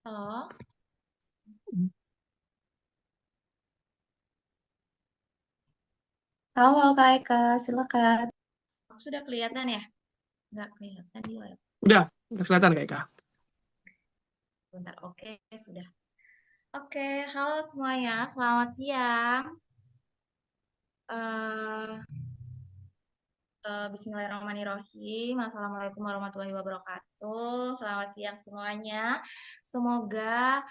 Halo, Halo Kak Eka, silakan. sudah kelihatan ya? Nggak kelihatan di layar. Udah kelihatan kayak Kak. Bentar, oke, sudah. Oke, halo semuanya, selamat siang. Eh, Bismillahirrahmanirrahim. Assalamualaikum warahmatullahi wabarakatuh. Selamat siang semuanya. Semoga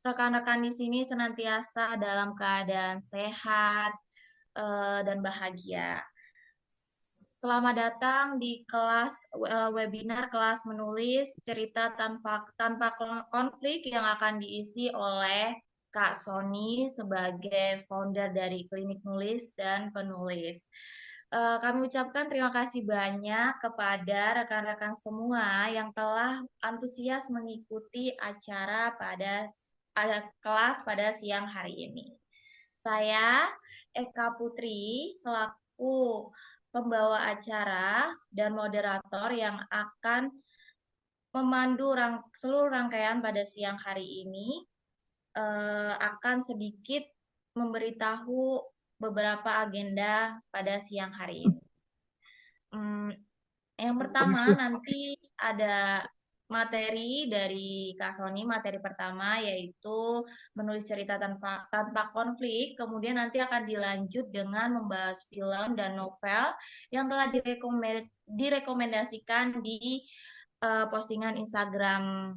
rekan-rekan di sini senantiasa dalam keadaan sehat dan bahagia. Selamat datang di kelas webinar kelas menulis cerita tanpa konflik yang akan diisi oleh Kak Sony sebagai founder dari Klinik Nulis dan Penulis. Kami ucapkan terima kasih banyak kepada rekan-rekan semua yang telah antusias mengikuti acara pada kelas pada siang hari ini. Saya Eka Putri selaku pembawa acara dan moderator yang akan memandu seluruh rangkaian pada siang hari ini akan sedikit memberitahu beberapa agenda pada siang hari ini. Yang pertama nanti ada materi dari Kak Sony, materi pertama yaitu menulis cerita tanpa konflik, kemudian nanti akan dilanjut dengan membahas film dan novel yang telah direkomendasikan di postingan Instagram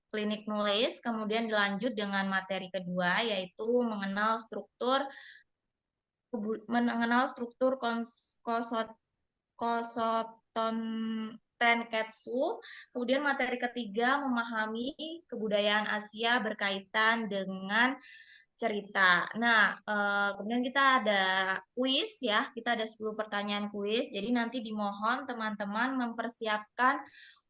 Klinik Nulis, kemudian dilanjut dengan materi kedua yaitu mengenal struktur kosoton Tenketsu. Kemudian materi ketiga memahami kebudayaan Asia berkaitan dengan cerita. Nah, kemudian kita ada kuis ya, kita ada 10 pertanyaan kuis. Jadi nanti dimohon teman-teman mempersiapkan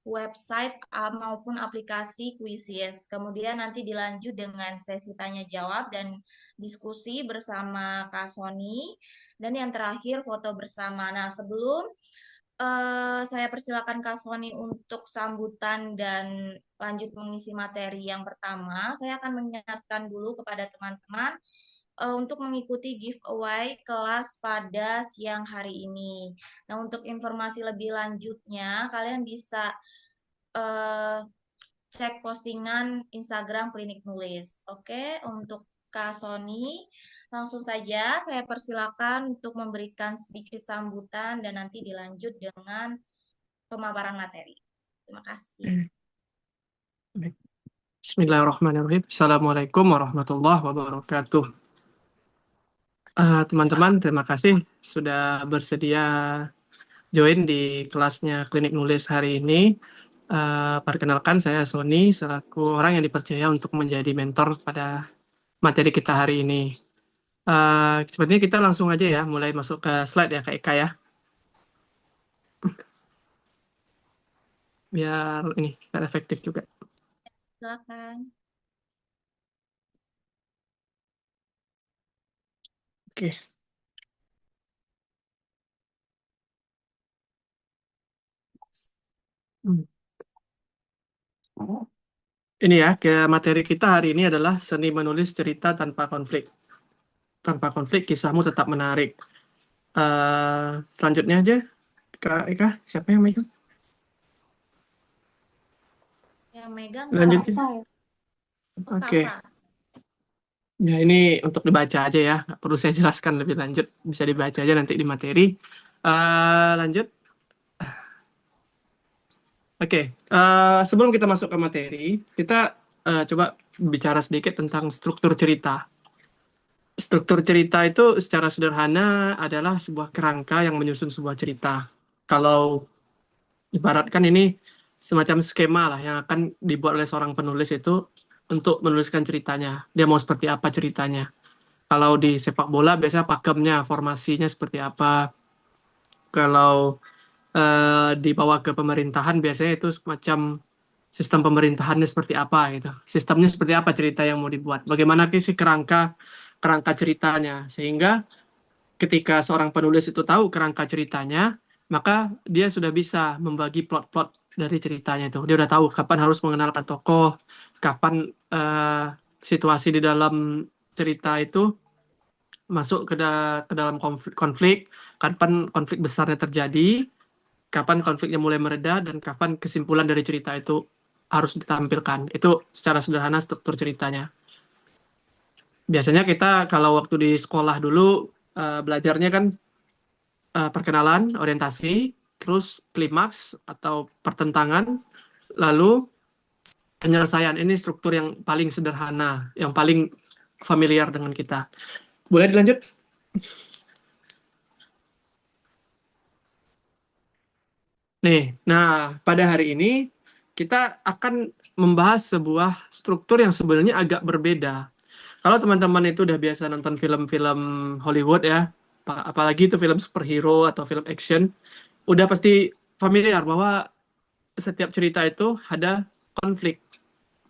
website maupun aplikasi Quizizz. Kemudian nanti dilanjut dengan sesi tanya jawab dan diskusi bersama Kak Sony. Dan yang terakhir foto bersama. Nah, sebelum saya persilakan Kak Sony untuk sambutan dan lanjut mengisi materi yang pertama. Saya akan mengingatkan dulu kepada teman-teman untuk mengikuti giveaway kelas pada siang hari ini. Nah, untuk informasi lebih lanjutnya, kalian bisa cek postingan Instagram Klinik Nulis. Oke, untuk Kak Sony, langsung saja saya persilakan untuk memberikan sedikit sambutan dan nanti dilanjut dengan pemaparan materi. Terima kasih. Bismillahirrahmanirrahim. Assalamualaikum warahmatullahi wabarakatuh. Teman-teman, terima kasih sudah bersedia join di kelasnya Klinik Nulis hari ini. Perkenalkan, saya Sony, selaku orang yang dipercaya untuk menjadi mentor pada materi kita hari ini. Sepertinya kita langsung aja ya, mulai masuk ke slide ya Kak Eka ya. Biar efektif juga. Silakan. Oke. Ini ya, ke materi kita hari ini adalah seni menulis cerita tanpa konflik. Tanpa konflik, kisahmu tetap menarik. Selanjutnya aja, Kak Eka, siapa yang megang? Yang megang Lanjutin. Saya. Oke. Ya, ini untuk dibaca aja ya, nggak perlu saya jelaskan lebih lanjut. Bisa dibaca aja nanti di materi. Lanjut. Oke, sebelum kita masuk ke materi, kita coba bicara sedikit tentang struktur cerita. Struktur cerita itu secara sederhana adalah sebuah kerangka yang menyusun sebuah cerita. Kalau ibaratkan ini semacam skema lah yang akan dibuat oleh seorang penulis itu untuk menuliskan ceritanya. Dia mau seperti apa ceritanya. Kalau di sepak bola biasanya pakemnya, formasinya seperti apa. Kalau dibawa ke pemerintahan biasanya itu semacam sistem pemerintahannya seperti apa gitu. Sistemnya seperti apa cerita yang mau dibuat. Bagaimana sih kerangka ceritanya. Sehingga ketika seorang penulis itu tahu kerangka ceritanya, maka dia sudah bisa membagi plot-plot dari ceritanya itu. Dia udah tahu kapan harus mengenalkan tokoh, kapan situasi di dalam cerita itu masuk ke dalam konflik, kapan konflik besarnya terjadi, kapan konfliknya mulai mereda, dan kapan kesimpulan dari cerita itu harus ditampilkan. Itu secara sederhana struktur ceritanya. Biasanya kita kalau waktu di sekolah dulu belajarnya kan perkenalan, orientasi, terus klimaks atau pertentangan, lalu penyelesaian. Ini struktur yang paling sederhana, yang paling familiar dengan kita. Boleh dilanjut? Nih, nah pada hari ini kita akan membahas sebuah struktur yang sebenarnya agak berbeda. Kalau teman-teman itu udah biasa nonton film-film Hollywood ya, apalagi itu film superhero atau film action, udah pasti familiar bahwa setiap cerita itu ada konflik.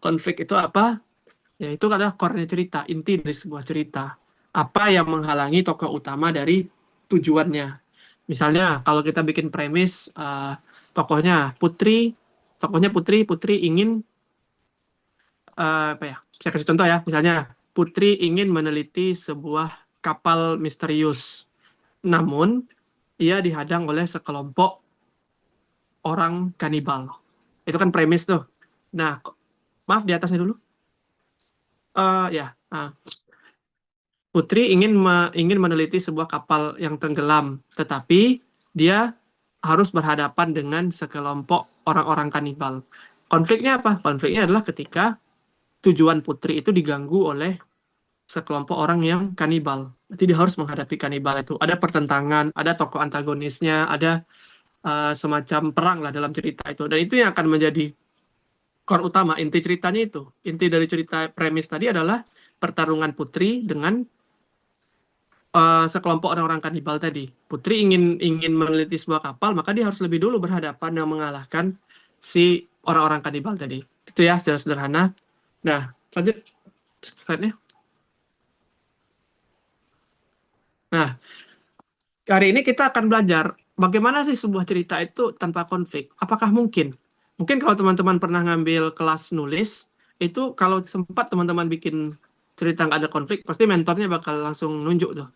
Konflik itu apa? Ya itu adalah core-nya cerita, inti dari sebuah cerita. Apa yang menghalangi tokoh utama dari tujuannya. Misalnya kalau kita bikin premis tokohnya Putri ingin apa ya? Saya kasih contoh ya. Misalnya Putri ingin meneliti sebuah kapal misterius. Namun ia dihadang oleh sekelompok orang kanibal. Itu kan premis tuh. Nah, maaf di atasnya dulu. Ya, Putri ingin meneliti sebuah kapal yang tenggelam, tetapi dia harus berhadapan dengan sekelompok orang-orang kanibal. Konfliknya apa? Konfliknya adalah ketika tujuan Putri itu diganggu oleh sekelompok orang yang kanibal. Jadi dia harus menghadapi kanibal itu. Ada pertentangan, ada tokoh antagonisnya, ada semacam perang lah dalam cerita itu. Dan itu yang akan menjadi core utama, inti ceritanya itu. Inti dari cerita premis tadi adalah pertarungan Putri dengan sekelompok orang-orang kanibal tadi. Putri ingin meneliti sebuah kapal, maka dia harus lebih dulu berhadapan dan mengalahkan si orang-orang kanibal tadi. Itu ya secara sederhana. Nah, lanjut slide-nya. Nah, hari ini kita akan belajar bagaimana sih sebuah cerita itu tanpa konflik. Apakah mungkin? Mungkin kalau teman-teman pernah ngambil kelas nulis, itu kalau sempat teman-teman bikin cerita nggak ada konflik, pasti mentornya bakal langsung nunjuk tuh.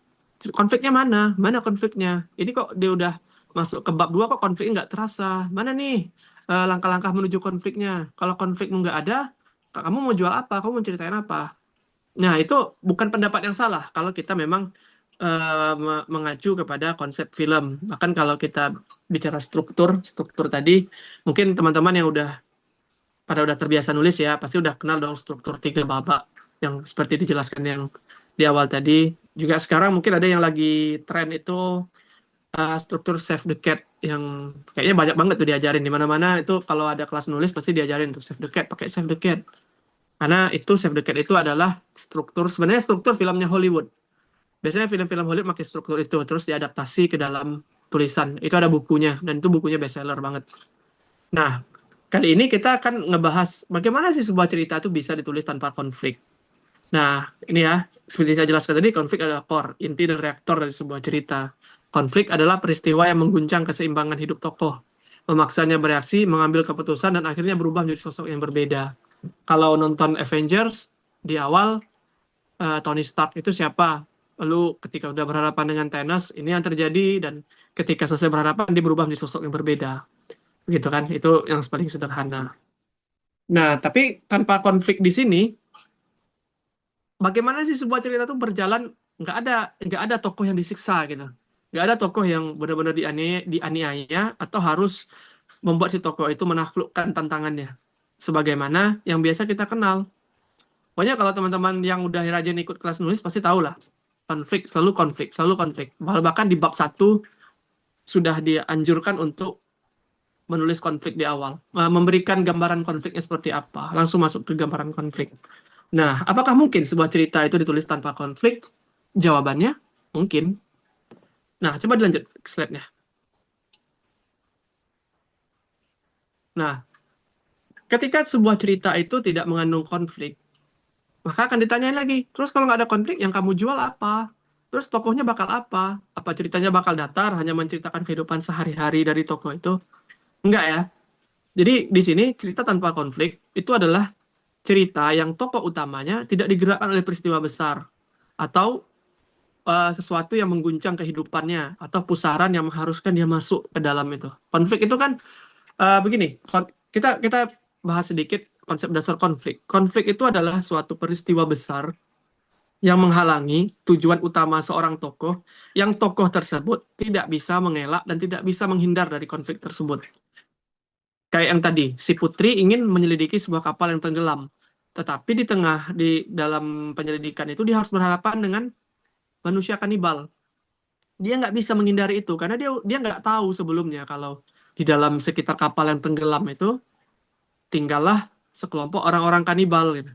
Konfliknya mana? Mana konfliknya? Ini kok dia udah masuk ke bab 2 kok konfliknya nggak terasa? Mana nih langkah-langkah menuju konfliknya? Kalau konflikmu nggak ada, kamu mau jual apa? Kamu mau ceritain apa? Nah, itu bukan pendapat yang salah kalau kita memang mengacu kepada konsep film. Bahkan kalau kita bicara struktur tadi, mungkin teman-teman yang udah terbiasa nulis ya, pasti udah kenal dong struktur 3 babak yang seperti dijelaskan yang di awal tadi. Juga sekarang mungkin ada yang lagi tren itu struktur save the cat yang kayaknya banyak banget tuh diajarin di mana-mana itu kalau ada kelas nulis pasti diajarin tuh save the cat, pakai save the cat. Karena itu save the cat itu adalah sebenarnya struktur filmnya Hollywood. Biasanya film-film Hollywood pakai struktur itu terus diadaptasi ke dalam tulisan. Itu ada bukunya dan itu bukunya bestseller banget. Nah, kali ini kita akan ngebahas bagaimana sih sebuah cerita itu bisa ditulis tanpa konflik. Nah, ini ya, seperti saya jelaskan tadi, konflik adalah core, inti dan reaktor dari sebuah cerita. Konflik adalah peristiwa yang mengguncang keseimbangan hidup tokoh, memaksanya bereaksi, mengambil keputusan, dan akhirnya berubah menjadi sosok yang berbeda. Kalau nonton Avengers, di awal, Tony Stark itu siapa? Lalu ketika udah berhadapan dengan Thanos, ini yang terjadi, dan ketika selesai berhadapan, dia berubah menjadi sosok yang berbeda. Gitu kan, itu yang paling sederhana. Nah, tapi tanpa konflik di sini, bagaimana sih sebuah cerita itu berjalan nggak ada tokoh yang disiksa gitu, nggak ada tokoh yang benar-benar dianiaya atau harus membuat si tokoh itu menaklukkan tantangannya sebagaimana yang biasa kita kenal. Pokoknya kalau teman-teman yang udah rajin ikut kelas nulis pasti tahu lah, konflik selalu konflik. Bahkan di bab 1 sudah dianjurkan untuk menulis konflik di awal, memberikan gambaran konfliknya seperti apa, langsung masuk ke gambaran konflik. Nah, apakah mungkin sebuah cerita itu ditulis tanpa konflik? Jawabannya mungkin. Nah, coba dilanjut ke slide-nya. Nah, ketika sebuah cerita itu tidak mengandung konflik, maka akan ditanyain lagi, terus kalau nggak ada konflik, yang kamu jual apa? Terus tokohnya bakal apa? Apa ceritanya bakal datar, hanya menceritakan kehidupan sehari-hari dari tokoh itu? Enggak ya. Jadi di sini cerita tanpa konflik itu adalah cerita yang tokoh utamanya tidak digerakkan oleh peristiwa besar atau sesuatu yang mengguncang kehidupannya atau pusaran yang mengharuskan dia masuk ke dalam itu. Konflik itu kan begini, kita kita bahas sedikit konsep dasar konflik. Konflik itu adalah suatu peristiwa besar yang menghalangi tujuan utama seorang tokoh, yang tokoh tersebut tidak bisa mengelak dan tidak bisa menghindar dari konflik tersebut. Kayak yang tadi, si putri ingin menyelidiki sebuah kapal yang tenggelam, tetapi di dalam penyelidikan itu dia harus berhadapan dengan manusia kanibal. Dia nggak bisa menghindari itu karena dia nggak tahu sebelumnya kalau di dalam sekitar kapal yang tenggelam itu tinggallah sekelompok orang-orang kanibal gitu.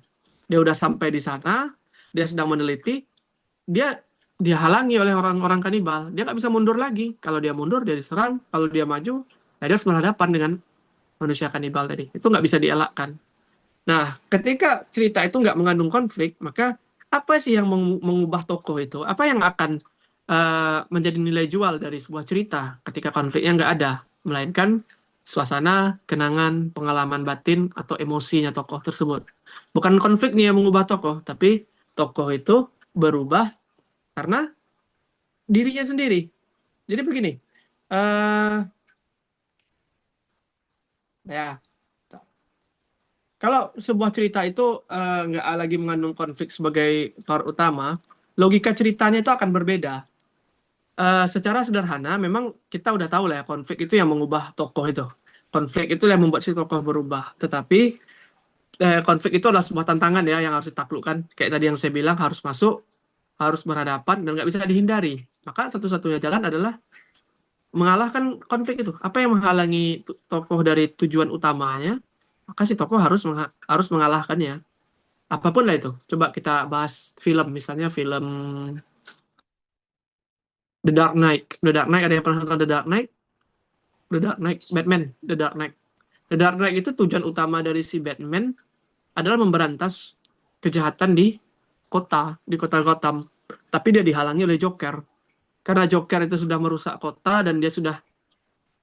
Dia udah sampai di sana, dia sedang meneliti, dia dihalangi oleh orang-orang kanibal. Dia nggak bisa mundur lagi. Kalau dia mundur, dia diserang. Kalau dia maju, ya dia harus berhadapan dengan manusia kanibal tadi. Itu nggak bisa dielakkan. Nah, ketika cerita itu nggak mengandung konflik, maka apa sih yang mengubah tokoh itu? Apa yang akan menjadi nilai jual dari sebuah cerita ketika konfliknya nggak ada? Melainkan suasana, kenangan, pengalaman batin, atau emosinya tokoh tersebut. Bukan konflik nih yang mengubah tokoh, tapi tokoh itu berubah karena dirinya sendiri. Jadi begini, eh ya kalau sebuah cerita itu nggak lagi mengandung konflik sebagai aktor utama, logika ceritanya itu akan berbeda. Secara sederhana, memang kita udah tahu lah ya, konflik itu yang mengubah tokoh itu. Konflik itu yang membuat si tokoh berubah. Tetapi konflik itu adalah sebuah tantangan ya yang harus ditaklukkan. Kayak tadi yang saya bilang, harus masuk, harus berhadapan, dan nggak bisa dihindari. Maka satu-satunya jalan adalah mengalahkan konflik itu. Apa yang menghalangi tokoh dari tujuan utamanya? Maka si tokoh harus mengalahkannya. Apapun lah itu. Coba kita bahas film, misalnya film The Dark Knight. The Dark Knight, ada yang pernah nonton The Dark Knight? The Dark Knight, Batman, The Dark Knight. The Dark Knight itu tujuan utama dari si Batman adalah memberantas kejahatan di kota Gotham. Tapi dia dihalangi oleh Joker. Karena Joker itu sudah merusak kota dan dia sudah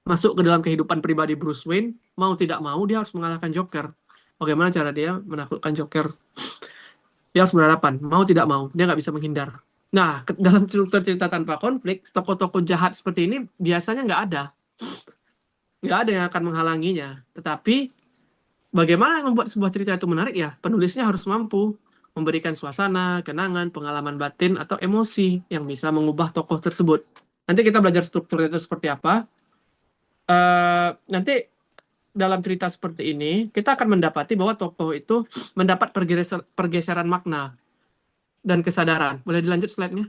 masuk ke dalam kehidupan pribadi Bruce Wayne, mau tidak mau dia harus mengalahkan Joker. Bagaimana cara dia menaklukkan Joker? Dia harus berhadapan, mau tidak mau, dia nggak bisa menghindar. Nah, dalam struktur cerita tanpa konflik, tokoh-tokoh jahat seperti ini biasanya nggak ada yang akan menghalanginya. Tetapi bagaimana membuat sebuah cerita itu menarik ya? Penulisnya harus mampu memberikan suasana, kenangan, pengalaman batin, atau emosi yang bisa mengubah tokoh tersebut. Nanti kita belajar strukturnya itu seperti apa. Nanti dalam cerita seperti ini, kita akan mendapati bahwa tokoh itu mendapat pergeseran makna dan kesadaran. Boleh dilanjut slide-nya?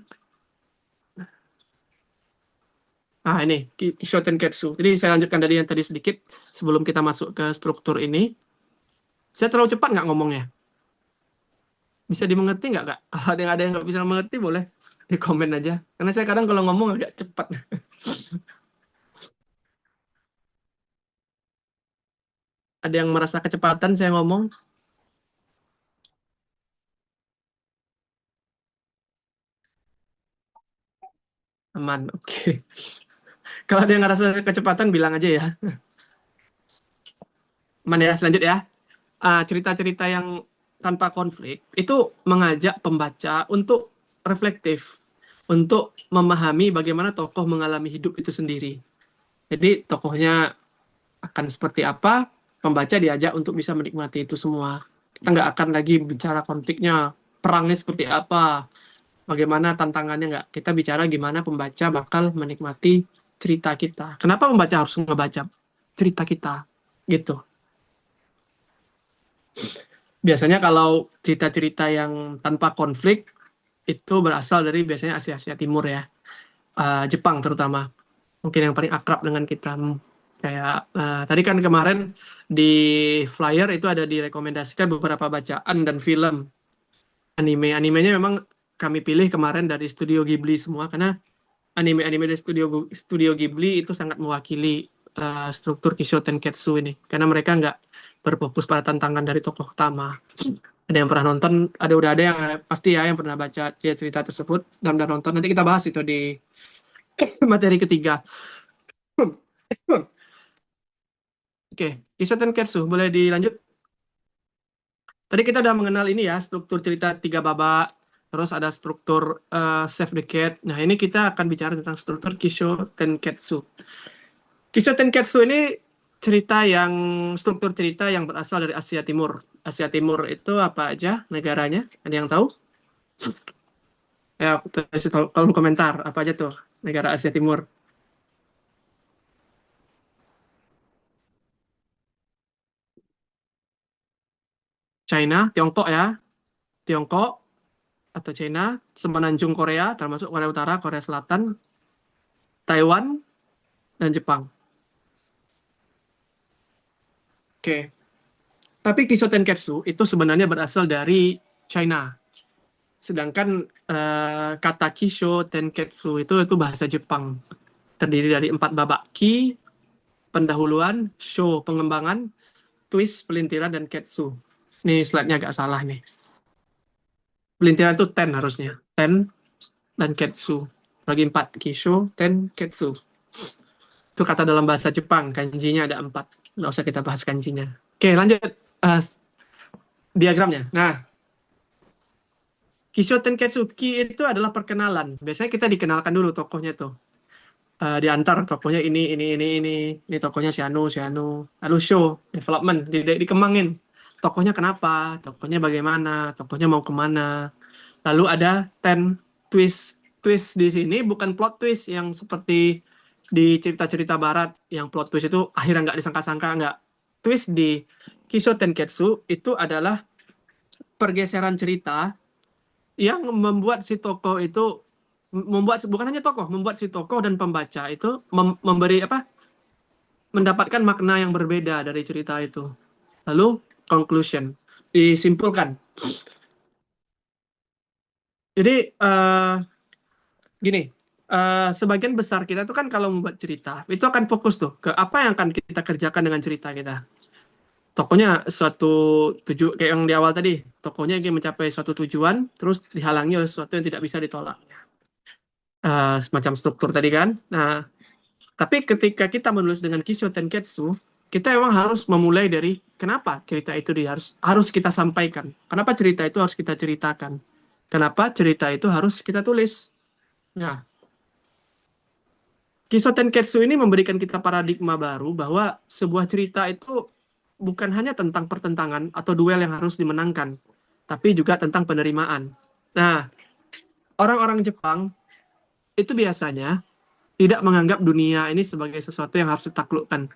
Nah, ini Kisho Tenketsu. Jadi saya lanjutkan dari yang tadi sedikit sebelum kita masuk ke struktur ini. Saya terlalu cepat nggak ngomongnya? Bisa dimengerti nggak, Kak? Kalau ada yang nggak bisa mengerti, boleh di komen aja. Karena saya kadang kalau ngomong agak cepat. Ada yang merasa kecepatan saya ngomong? Aman, oke. Kalau ada yang ngerasa kecepatan, bilang aja ya. Aman ya, selanjut ya. Cerita-cerita yang tanpa konflik itu mengajak pembaca untuk reflektif, untuk memahami bagaimana tokoh mengalami hidup itu sendiri. Jadi tokohnya akan seperti apa, pembaca diajak untuk bisa menikmati itu semua. Kita nggak akan lagi bicara konfliknya, perangnya seperti apa, bagaimana tantangannya, nggak. Kita bicara gimana pembaca bakal menikmati cerita kita. Kenapa pembaca harus ngebaca cerita kita? Gitu. Biasanya kalau cerita-cerita yang tanpa konflik itu berasal dari biasanya Asia Timur ya, Jepang terutama, mungkin yang paling akrab dengan kita. Kayak tadi kan kemarin di flyer itu ada direkomendasikan beberapa bacaan dan film animenya memang kami pilih kemarin dari Studio Ghibli semua, karena anime dari Studio Ghibli itu sangat mewakili struktur Kisho Tenketsu ini, karena mereka nggak berfokus pada tantangan dari tokoh utama. Ada yang pernah nonton, udah ada yang pasti ya yang pernah baca cerita tersebut dan udah nonton. Nanti kita bahas itu di materi ketiga. Oke, Kisho Tenketsu, boleh dilanjut? Tadi kita udah mengenal ini ya, struktur cerita 3 babak, terus ada struktur Save the Cat. Nah, ini kita akan bicara tentang struktur Kisho Tenketsu. Kisho Tenketsu ini struktur cerita yang berasal dari Asia Timur. Asia Timur itu apa aja negaranya? Ada yang tahu? Ya, kalau komentar apa aja tuh negara Asia Timur? China, Tiongkok ya, Tiongkok atau China, semenanjung Korea, termasuk Korea Utara, Korea Selatan, Taiwan, dan Jepang. Oke, tapi Kisho Tenketsu itu sebenarnya berasal dari China. Sedangkan kata Kisho Tenketsu itu bahasa Jepang. Terdiri dari 4 babak: Ki, pendahuluan; Sho, pengembangan; Twist, pelintiran; dan Ketsu. Nih slide-nya agak salah nih. Pelintiran itu ten harusnya. Ten dan Ketsu. Bagi 4. Kisho, Ten, Ketsu. Itu kata dalam bahasa Jepang. Kanjinya ada 4. Nggak usah kita bahas kanjinya. Oke, lanjut. Diagramnya. Nah, Kisho Tenketsu Ki itu adalah perkenalan. Biasanya kita dikenalkan dulu tokohnya tuh. Diantar tokohnya ini tokohnya si Anu. Lalu show, development, dikembangin. Tokohnya kenapa, tokohnya bagaimana, tokohnya mau kemana. Lalu ada ten, twist. Twist di sini bukan plot twist yang seperti di cerita-cerita barat, yang plot twist itu akhirnya nggak disangka-sangka, nggak. Twist di Kisho Tenketsu itu adalah pergeseran cerita yang membuat si tokoh itu bukan hanya tokoh, membuat si tokoh dan pembaca itu memberi mendapatkan makna yang berbeda dari cerita itu. Lalu conclusion, disimpulkan. Jadi gini, sebagian besar kita tuh kan kalau membuat cerita itu akan fokus tuh ke apa yang akan kita kerjakan dengan cerita kita. Tokohnya kayak yang di awal tadi, tokohnya ingin mencapai suatu tujuan, terus dihalangi oleh sesuatu yang tidak bisa ditolak. Semacam struktur tadi kan. Nah, tapi ketika kita menulis dengan Kisho Tenketsu, kita memang harus memulai dari kenapa cerita itu harus kita sampaikan. Kenapa cerita itu harus kita ceritakan. Kenapa cerita itu harus kita tulis. Nah, Kisho Tenketsu ini memberikan kita paradigma baru bahwa sebuah cerita itu bukan hanya tentang pertentangan atau duel yang harus dimenangkan, tapi juga tentang penerimaan. Nah, orang-orang Jepang itu biasanya tidak menganggap dunia ini sebagai sesuatu yang harus ditaklukkan,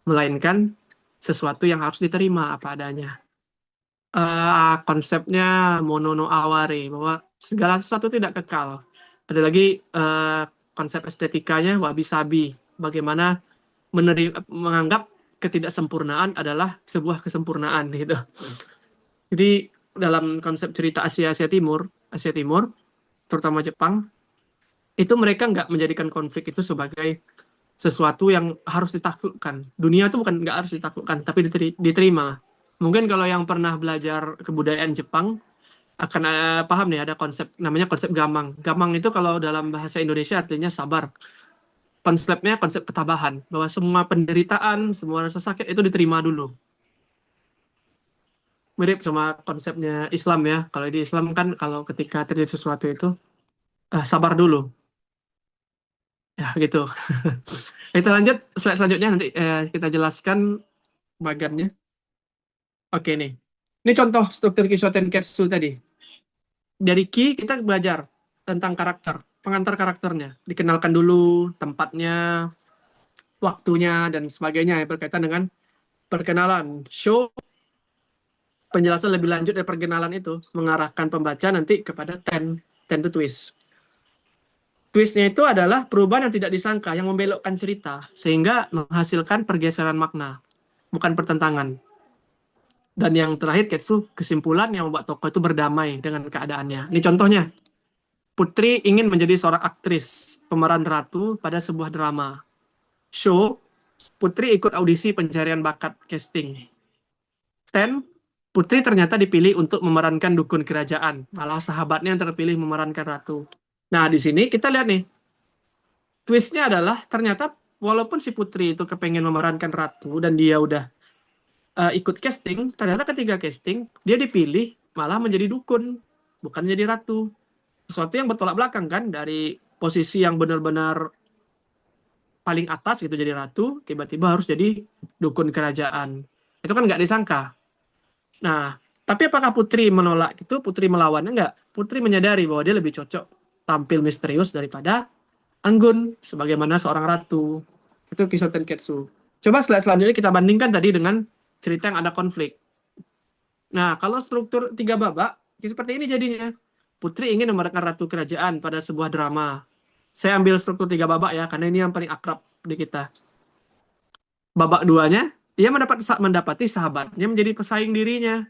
melainkan sesuatu yang harus diterima apa adanya. Konsepnya mono no aware, bahwa segala sesuatu tidak kekal. Ada lagi konsep estetikanya wabi-sabi, bagaimana menganggap ketidaksempurnaan adalah sebuah kesempurnaan gitu. Jadi dalam konsep cerita Asia Timur, terutama Jepang, itu mereka nggak menjadikan konflik itu sebagai sesuatu yang harus ditaklukkan. Dunia itu bukan nggak harus ditaklukkan, tapi diterima. Mungkin kalau yang pernah belajar kebudayaan Jepang akan paham nih, ada namanya konsep gamang. Gamang itu kalau dalam bahasa Indonesia artinya sabar. Konsepnya konsep ketabahan, bahwa semua penderitaan, semua rasa sakit itu diterima dulu. Mirip sama konsepnya Islam ya. Kalau di Islam kan kalau ketika terjadi sesuatu itu sabar dulu. Ya gitu. Kita lanjut slide selanjutnya, nanti kita jelaskan bagannya. Oke nih. Ini contoh struktur Kisho Tenketsu tadi. Dari Ki kita belajar tentang karakter, pengantar karakternya. Dikenalkan dulu tempatnya, waktunya, dan sebagainya yang berkaitan dengan perkenalan. Show, penjelasan lebih lanjut dari perkenalan itu, mengarahkan pembaca nanti kepada ten to twist. Twistnya itu adalah perubahan yang tidak disangka, yang membelokkan cerita, sehingga menghasilkan pergeseran makna, bukan pertentangan. Dan yang terakhir, Ketsu, kesimpulan yang membuat tokoh itu berdamai dengan keadaannya. Ini contohnya. Putri ingin menjadi seorang aktris, pemeran ratu pada sebuah drama. Show, Putri ikut audisi pencarian bakat casting. Ten, Putri ternyata dipilih untuk memerankan dukun kerajaan. Malah sahabatnya yang terpilih memerankan ratu. Nah, di sini kita lihat nih. Twistnya adalah ternyata walaupun si Putri itu kepengen memerankan ratu dan dia udah ikut casting, ternyata ketika casting dia dipilih malah menjadi dukun, bukan jadi ratu. Sesuatu yang bertolak belakang kan, dari posisi yang benar-benar paling atas gitu jadi ratu, tiba-tiba harus jadi dukun kerajaan. Itu kan nggak disangka. Nah, tapi apakah Putri menolak itu? Putri melawan? Enggak. Putri menyadari bahwa dia lebih cocok tampil misterius daripada anggun sebagaimana seorang ratu. Itu kisah Tenketsu. Coba slide selanjutnya kita bandingkan tadi dengan cerita yang ada konflik. Nah, kalau struktur 3 babak, seperti ini jadinya. Putri ingin memerankan ratu kerajaan pada sebuah drama. Saya ambil struktur 3 babak ya, karena ini yang paling akrab di kita. Babak 2-nya, ia mendapati sahabatnya menjadi pesaing dirinya.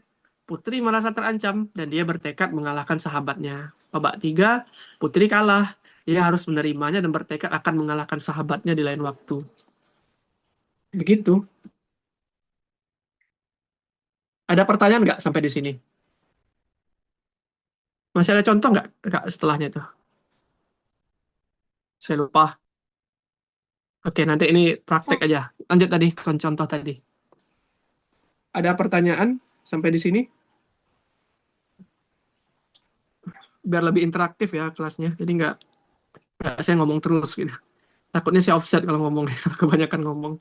Putri merasa terancam dan dia bertekad mengalahkan sahabatnya. Babak 3, Putri kalah. Ia harus menerimanya dan bertekad akan mengalahkan sahabatnya di lain waktu. Begitu. Ada pertanyaan nggak sampai di sini? Masih ada contoh nggak setelahnya itu? Saya lupa. Oke, nanti ini praktek aja. Lanjut tadi, contoh tadi. Ada pertanyaan sampai di sini? Biar lebih interaktif ya kelasnya. Jadi nggak saya ngomong terus gitu. Takutnya saya offset kalau ngomong, kebanyakan ngomong.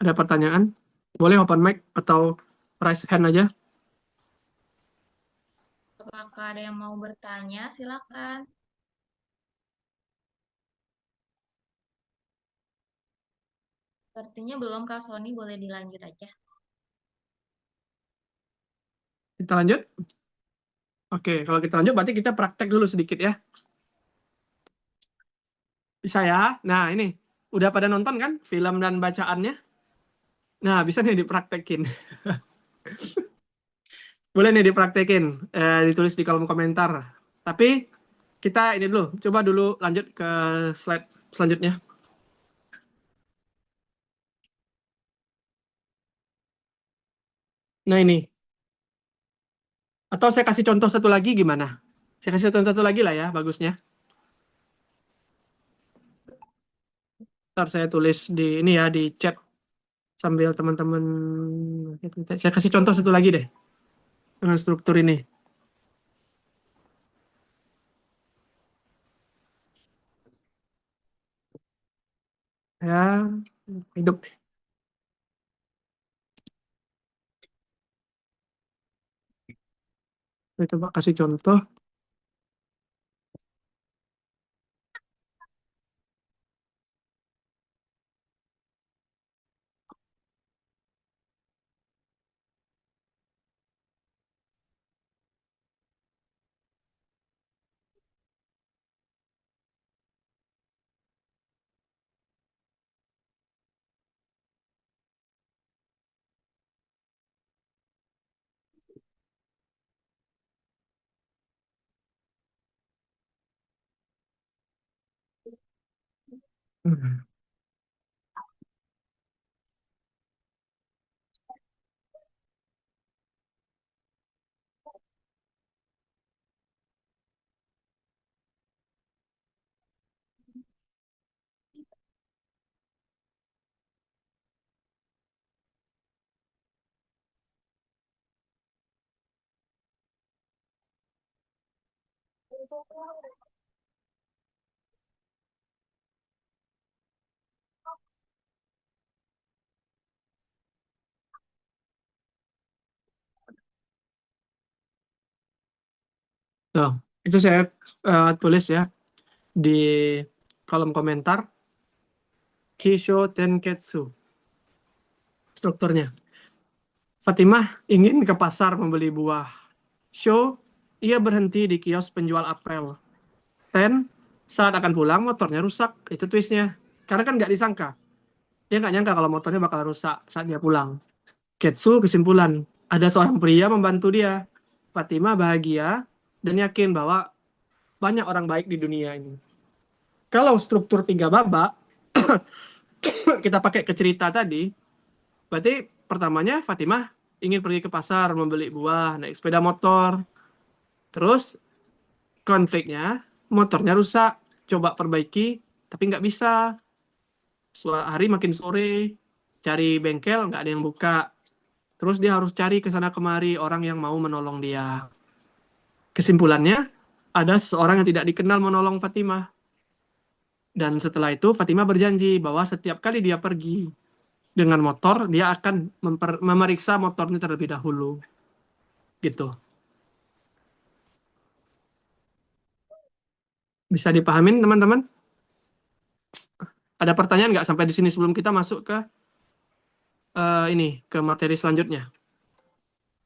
Ada pertanyaan? Boleh open mic atau raise hand aja. Apakah ada yang mau bertanya? Silakan. Sepertinya belum, Kak Sony, boleh dilanjut aja. Kita lanjut. Oke, kalau kita lanjut berarti kita praktek dulu sedikit ya. Bisa ya? Nah, ini. Udah pada nonton kan film dan bacaannya? Nah, bisa nih dipraktekin. Boleh nih dipraktekin. Ditulis di kolom komentar. Tapi kita ini dulu. Coba dulu lanjut ke slide selanjutnya. Nah, ini. Atau saya kasih contoh satu lagi gimana? Saya kasih contoh satu lagi lah ya, bagusnya. Ntar saya tulis di ini ya, di chat sambil teman-teman. Saya kasih contoh satu lagi deh dengan struktur ini. Ya, hidup. Saya coba kasih contoh. Hmm. Tuh, itu saya tulis ya di kolom komentar. Kisho Tenketsu. Strukturnya. Fatimah ingin ke pasar membeli buah. Sho, ia berhenti di kios penjual apel. Ten, saat akan pulang motornya rusak. Itu twistnya. Karena kan nggak disangka. Dia nggak nyangka kalau motornya bakal rusak saat dia pulang. Ketsu kesimpulan. Ada seorang pria membantu dia. Fatimah bahagia dan yakin bahwa banyak orang baik di dunia ini. Kalau struktur 3 babak, kita pakai ke cerita tadi, berarti pertamanya Fatimah ingin pergi ke pasar membeli buah, naik sepeda motor. Terus konfliknya, motornya rusak, coba perbaiki, tapi nggak bisa. Hari makin sore, cari bengkel, nggak ada yang buka. Terus dia harus cari ke sana kemari orang yang mau menolong dia. Kesimpulannya, ada seseorang yang tidak dikenal menolong Fatimah. Dan setelah itu Fatimah berjanji bahwa setiap kali dia pergi dengan motor, dia akan memeriksa motornya terlebih dahulu. Gitu. Bisa dipahamin teman-teman? Ada pertanyaan nggak sampai di sini sebelum kita masuk ke ini ke materi selanjutnya?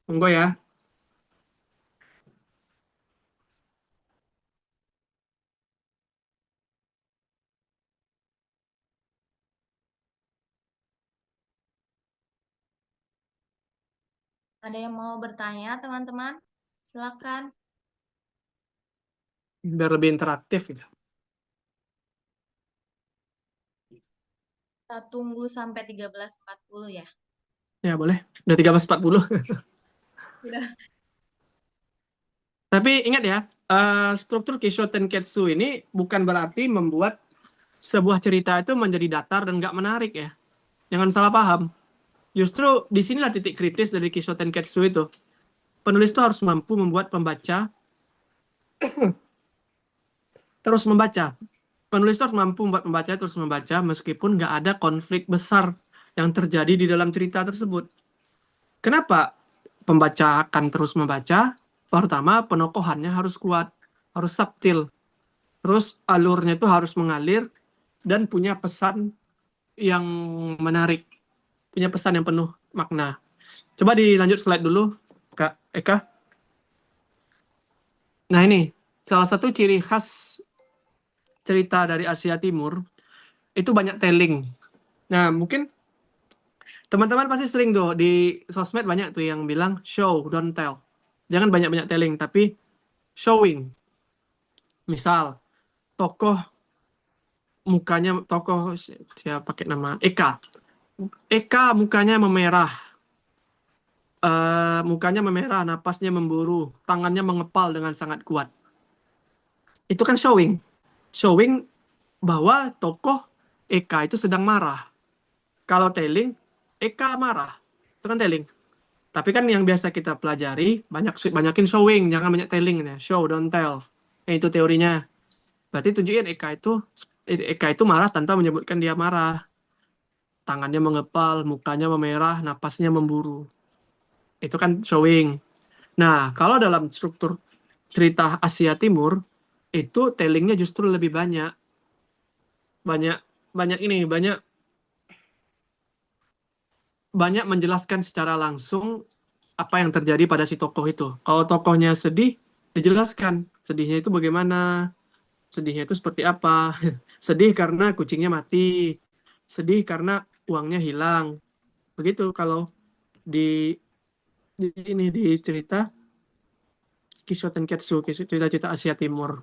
Monggo ya. Ada yang mau bertanya, teman-teman? Silakan. Biar lebih interaktif gitu. Kita tunggu sampai 13.40 ya. Ya boleh. Udah 13.40. Sudah. Tapi ingat ya, struktur Kisho Tenketsu ini bukan berarti membuat sebuah cerita itu menjadi datar dan nggak menarik ya. Jangan salah paham. Justru disinilah titik kritis dari Kisho Tenketsu itu. Penulis itu harus mampu membuat pembaca terus membaca. Penulis itu harus mampu membuat pembaca terus membaca meskipun nggak ada konflik besar yang terjadi di dalam cerita tersebut. Kenapa pembaca akan terus membaca? Pertama, penokohannya harus kuat, harus subtil. Terus alurnya itu harus mengalir dan punya pesan yang menarik, punya pesan yang penuh makna. Coba dilanjut slide dulu, Kak Eka. Nah ini, salah satu ciri khas cerita dari Asia Timur, itu banyak telling. Nah, mungkin teman-teman pasti sering tuh, di sosmed banyak tuh yang bilang, show, don't tell. Jangan banyak-banyak telling, tapi showing. Misal, tokoh siapa pakai nama Eka. Eka mukanya memerah, napasnya memburu, tangannya mengepal dengan sangat kuat. Itu kan showing bahwa tokoh Eka itu sedang marah. Kalau telling, Eka marah, itu kan telling. Tapi kan yang biasa kita pelajari banyakin showing, jangan banyak telling ya. Show, don't tell. Itu teorinya. Berarti tunjukin Eka itu marah tanpa menyebutkan dia marah. Tangannya mengepal, mukanya memerah, napasnya memburu. Itu kan showing. Nah, kalau dalam struktur cerita Asia Timur, itu tellingnya justru lebih banyak. Banyak menjelaskan secara langsung apa yang terjadi pada si tokoh itu. Kalau tokohnya sedih, dijelaskan sedihnya itu bagaimana, sedihnya itu seperti apa. Sedih karena kucingnya mati, sedih karena uangnya hilang. Begitu kalau di di cerita Kisho Tenketsu, cerita-cerita Asia Timur.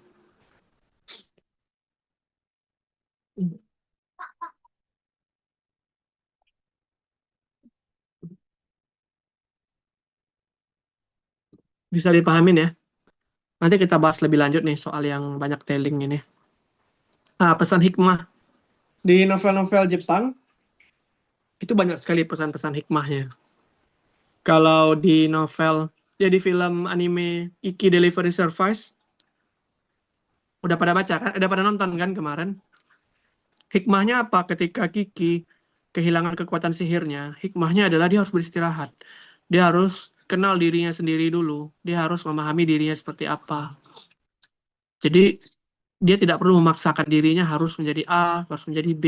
Bisa dipahamin ya. Nanti kita bahas lebih lanjut nih soal yang banyak telling ini. Nah, pesan hikmah. Di novel-novel Jepang, itu banyak sekali pesan-pesan hikmahnya. Kalau di novel, ya di film anime Iki Delivery Service, udah pada baca kan? Udah pada nonton kan kemarin? Hikmahnya apa ketika Kiki kehilangan kekuatan sihirnya? Hikmahnya adalah dia harus beristirahat. Dia harus kenal dirinya sendiri dulu. Dia harus memahami dirinya seperti apa. Jadi dia tidak perlu memaksakan dirinya harus menjadi A, harus menjadi B.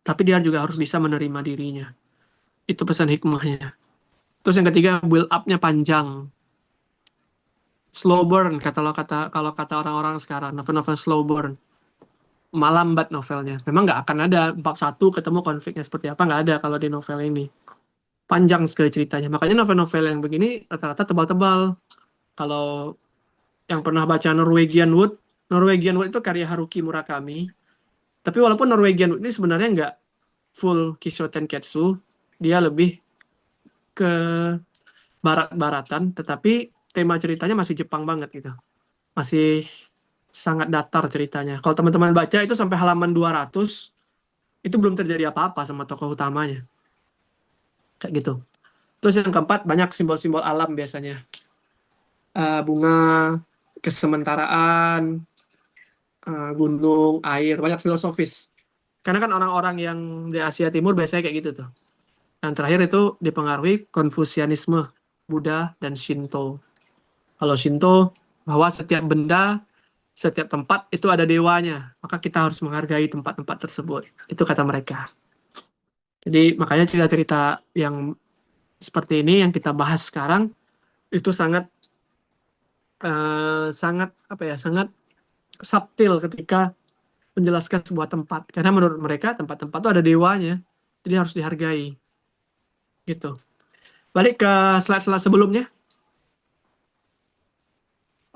Tapi dia juga harus bisa menerima dirinya. Itu pesan hikmahnya. Terus yang ketiga, build up-nya panjang. Slow burn, kalau kata orang-orang sekarang, novel-novel slow burn. Lambat novelnya. Memang nggak akan ada bab satu ketemu konfliknya seperti apa, nggak ada kalau di novel ini. Panjang sekali ceritanya. Makanya novel-novel yang begini rata-rata tebal-tebal. Kalau yang pernah baca Norwegian Wood itu karya Haruki Murakami. Tapi walaupun Norwegian Wood ini sebenarnya nggak full Kisho Tenketsu, dia lebih ke barat-baratan, tetapi tema ceritanya masih Jepang banget gitu. Masih sangat datar ceritanya. Kalau teman-teman baca itu sampai halaman 200, itu belum terjadi apa-apa sama tokoh utamanya. Kayak gitu. Terus yang keempat, banyak simbol-simbol alam biasanya. Bunga, kesementaraan, gunung, air, banyak filosofis. Karena kan orang-orang yang di Asia Timur biasanya kayak gitu tuh. Yang terakhir itu dipengaruhi Konfusianisme, Buddha, dan Shinto. Kalau Shinto, bahwa setiap benda, setiap tempat itu ada dewanya. Maka kita harus menghargai tempat-tempat tersebut. Itu kata mereka. Jadi makanya cerita-cerita yang seperti ini yang kita bahas sekarang itu sangat sangat apa ya, sangat subtil ketika menjelaskan sebuah tempat. Karena menurut mereka tempat-tempat itu ada dewanya, jadi harus dihargai. Gitu. Balik ke slide-slide sebelumnya.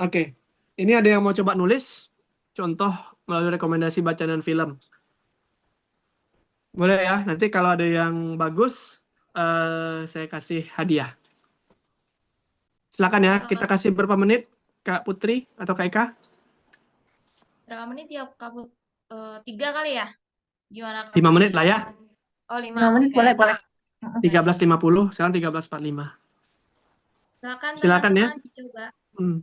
Oke, ini ada yang mau coba nulis contoh melalui rekomendasi bacaan dan film. Boleh ya, nanti kalau ada yang bagus, saya kasih hadiah. Silakan ya, kita kasih berapa menit, Kak Putri atau Kak Eka? Berapa menit ya, Kak? 3 kali ya? Gimana, Kak 5 menit Putri? lah ya, Oh, 5. 5 menit Oke. boleh, boleh. 13.50, sekarang 13.45. Silakan Silakan ya. teman-teman dicoba. Hmm.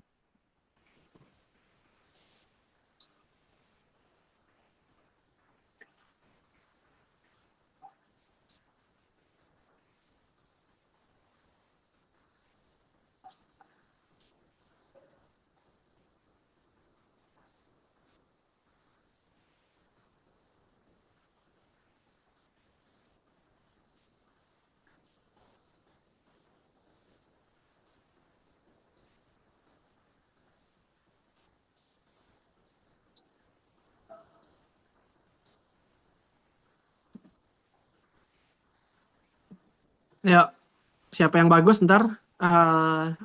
Ya, siapa yang bagus ntar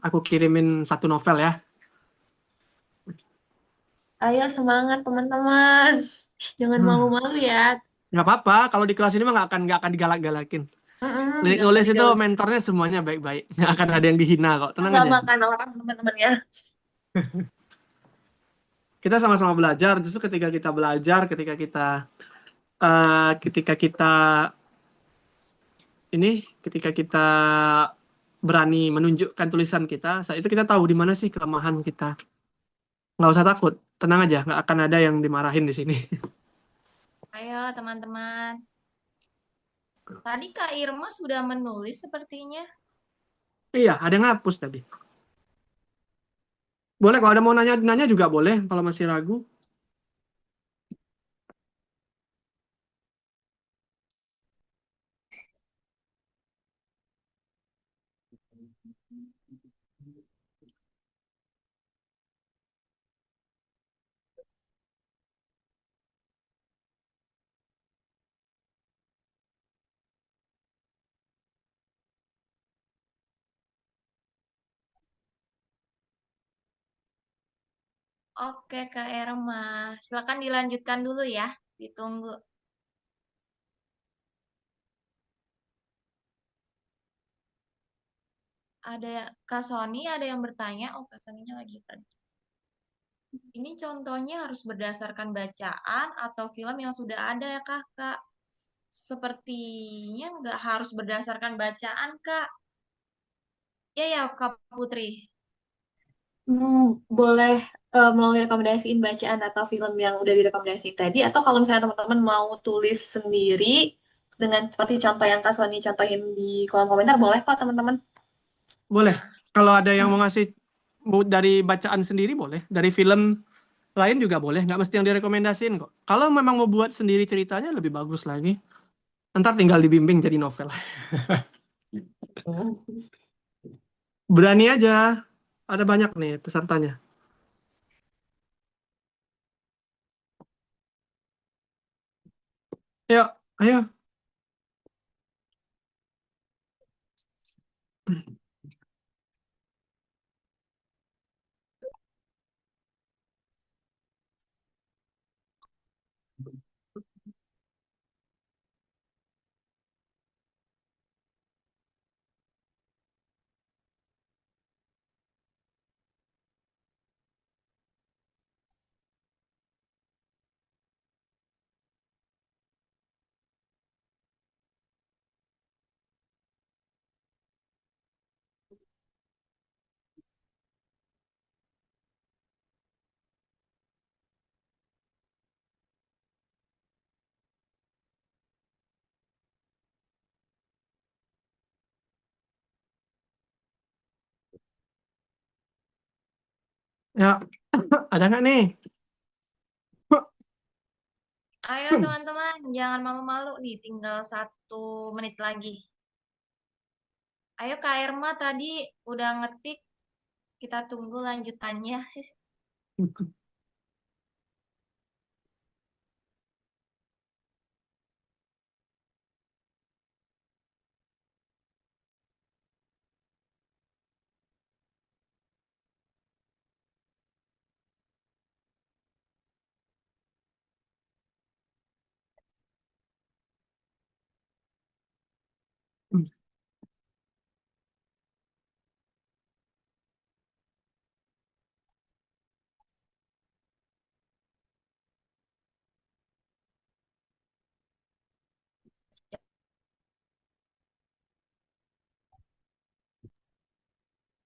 aku kirimin satu novel ya. Ayo semangat teman-teman. Jangan Hmm. malu-malu ya. Nggak apa-apa, kalau di kelas ini mah nggak akan digalak-galakin. Lirik Gak akan nulis itu dijauh. mentornya semuanya baik-baik. Nggak akan ada yang dihina kok, tenang Nggak aja. makan orang teman-teman ya. Kita sama-sama belajar, justru ketika kita belajar, ketika kita ketika kita berani menunjukkan tulisan kita, saat itu kita tahu di mana sih kelemahan kita. Nggak usah takut, tenang aja, nggak akan ada yang dimarahin di sini. Ayo, teman-teman. Tadi Kak Irma sudah menulis sepertinya. Iya, ada yang ngapus tadi. Boleh kalau ada mau nanya-nanya juga boleh kalau masih ragu. Oke, Kak Irma. Silakan dilanjutkan dulu ya. Ditunggu. Ada Kak Sony, ada yang bertanya. Oh, Kak Soninya lagi pergi. Ini contohnya harus berdasarkan bacaan atau film yang sudah ada ya, Kakak? Sepertinya nggak harus berdasarkan bacaan, Kak. Ya, ya, Kak Putri. Boleh melalui rekomendasiin bacaan atau film yang udah direkomendasiin tadi, atau kalau misalnya teman-teman mau tulis sendiri dengan seperti contoh yang Kak Sony contohin di kolom komentar, boleh kok teman-teman. Boleh. Kalau ada yang mau Mm. ngasih dari bacaan sendiri boleh. Dari film lain juga boleh. Nggak mesti yang direkomendasiin kok. Kalau memang mau buat sendiri ceritanya lebih bagus lagi. Ntar tinggal dibimbing jadi novel. Berani aja. Ada banyak nih pesertanya. Yuk, ayo. Ya, ada nggak nih? Ayo teman-teman, jangan malu-malu nih, tinggal 1 menit lagi. Ayo Kak Irma tadi udah ngetik, kita tunggu lanjutannya.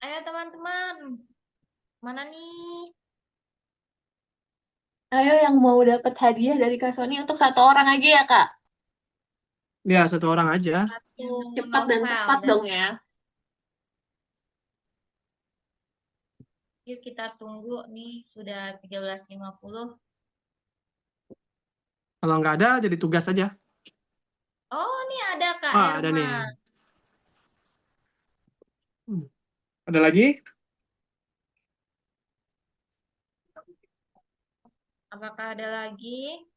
Ayo teman-teman, mana nih? Ayo yang mau dapat hadiah dari Kak Sony untuk 1 orang aja ya, Kak. Ya, 1 orang aja. Satu Cepat dan novel. tepat Dan dong ya. yuk kita tunggu nih, sudah 13.50. Kalau nggak ada, jadi tugas aja. Oh, nih ada Kak Ah, ada Irma. nih. Ada lagi? Apakah ada lagi?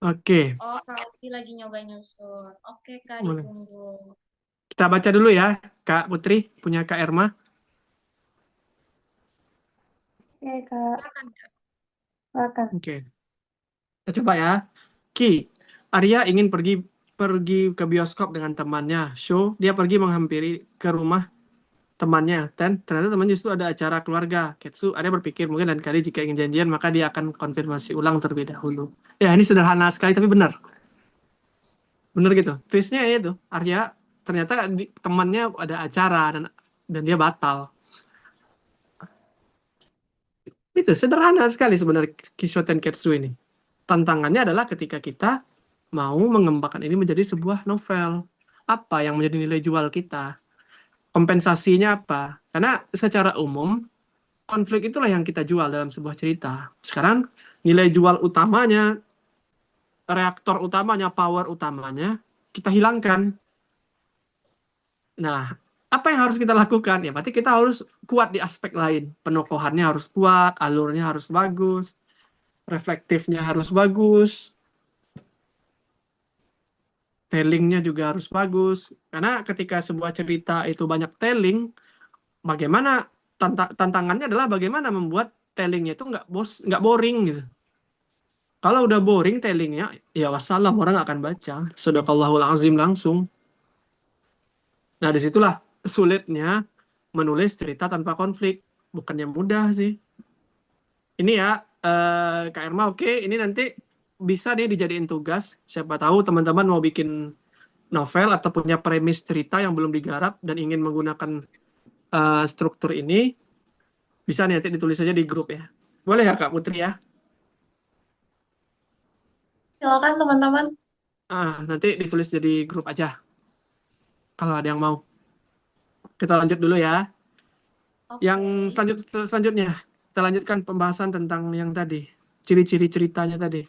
Oke, Oh, Kak Uti lagi nyoba nyusun. Oke, Kak, boleh. ditunggu. Kita baca dulu ya, Kak Putri, punya Kak Erma. Oke, Kak. Silakan, Kak. Silakan. Oke, kita coba ya. Ki, Arya ingin pergi pergi ke bioskop dengan temannya. Show, dia pergi menghampiri ke rumah temannya. Dan ternyata teman justru ada acara keluarga. Ketsu, Arya berpikir mungkin lain kali jika ingin janjian, maka dia akan konfirmasi ulang terlebih dahulu. Ya, ini sederhana sekali, tapi benar. Benar gitu. Twistnya ya itu, Arya ternyata temannya ada acara dan dia batal. Itu sederhana sekali sebenarnya Kisho Tenketsu ini. Tantangannya adalah ketika kita mau mengembangkan ini menjadi sebuah novel. Apa yang menjadi nilai jual kita? Kompensasinya apa? Karena secara umum, konflik itulah yang kita jual dalam sebuah cerita. Sekarang, nilai jual utamanya, reaktor utamanya, power utamanya, kita hilangkan. Nah, apa yang harus kita lakukan? Ya, berarti kita harus kuat di aspek lain. Penokohannya harus kuat, alurnya harus bagus, reflektifnya harus bagus, tellingnya juga harus bagus. Karena ketika sebuah cerita itu banyak telling, bagaimana tantangannya adalah bagaimana membuat tellingnya itu nggak boring gitu. Kalau udah boring tellingnya, ya wassalam, orang nggak akan baca. Sadaqallahul azim langsung. Nah, disitulah sulitnya menulis cerita tanpa konflik. Bukannya mudah sih. Ini ya, Kak Irma, oke. Ini nanti bisa nih dijadiin tugas. Siapa tahu teman-teman mau bikin novel atau punya premis cerita yang belum digarap dan ingin menggunakan struktur ini, bisa nih nanti ditulis aja di grup ya. Boleh ya Kak Putri ya? Silakan teman-teman. Nanti ditulis jadi grup aja kalau ada yang mau. Kita lanjut dulu ya. Yang Oke. selanjutnya, kita lanjutkan pembahasan tentang yang tadi, ciri-ciri ceritanya tadi.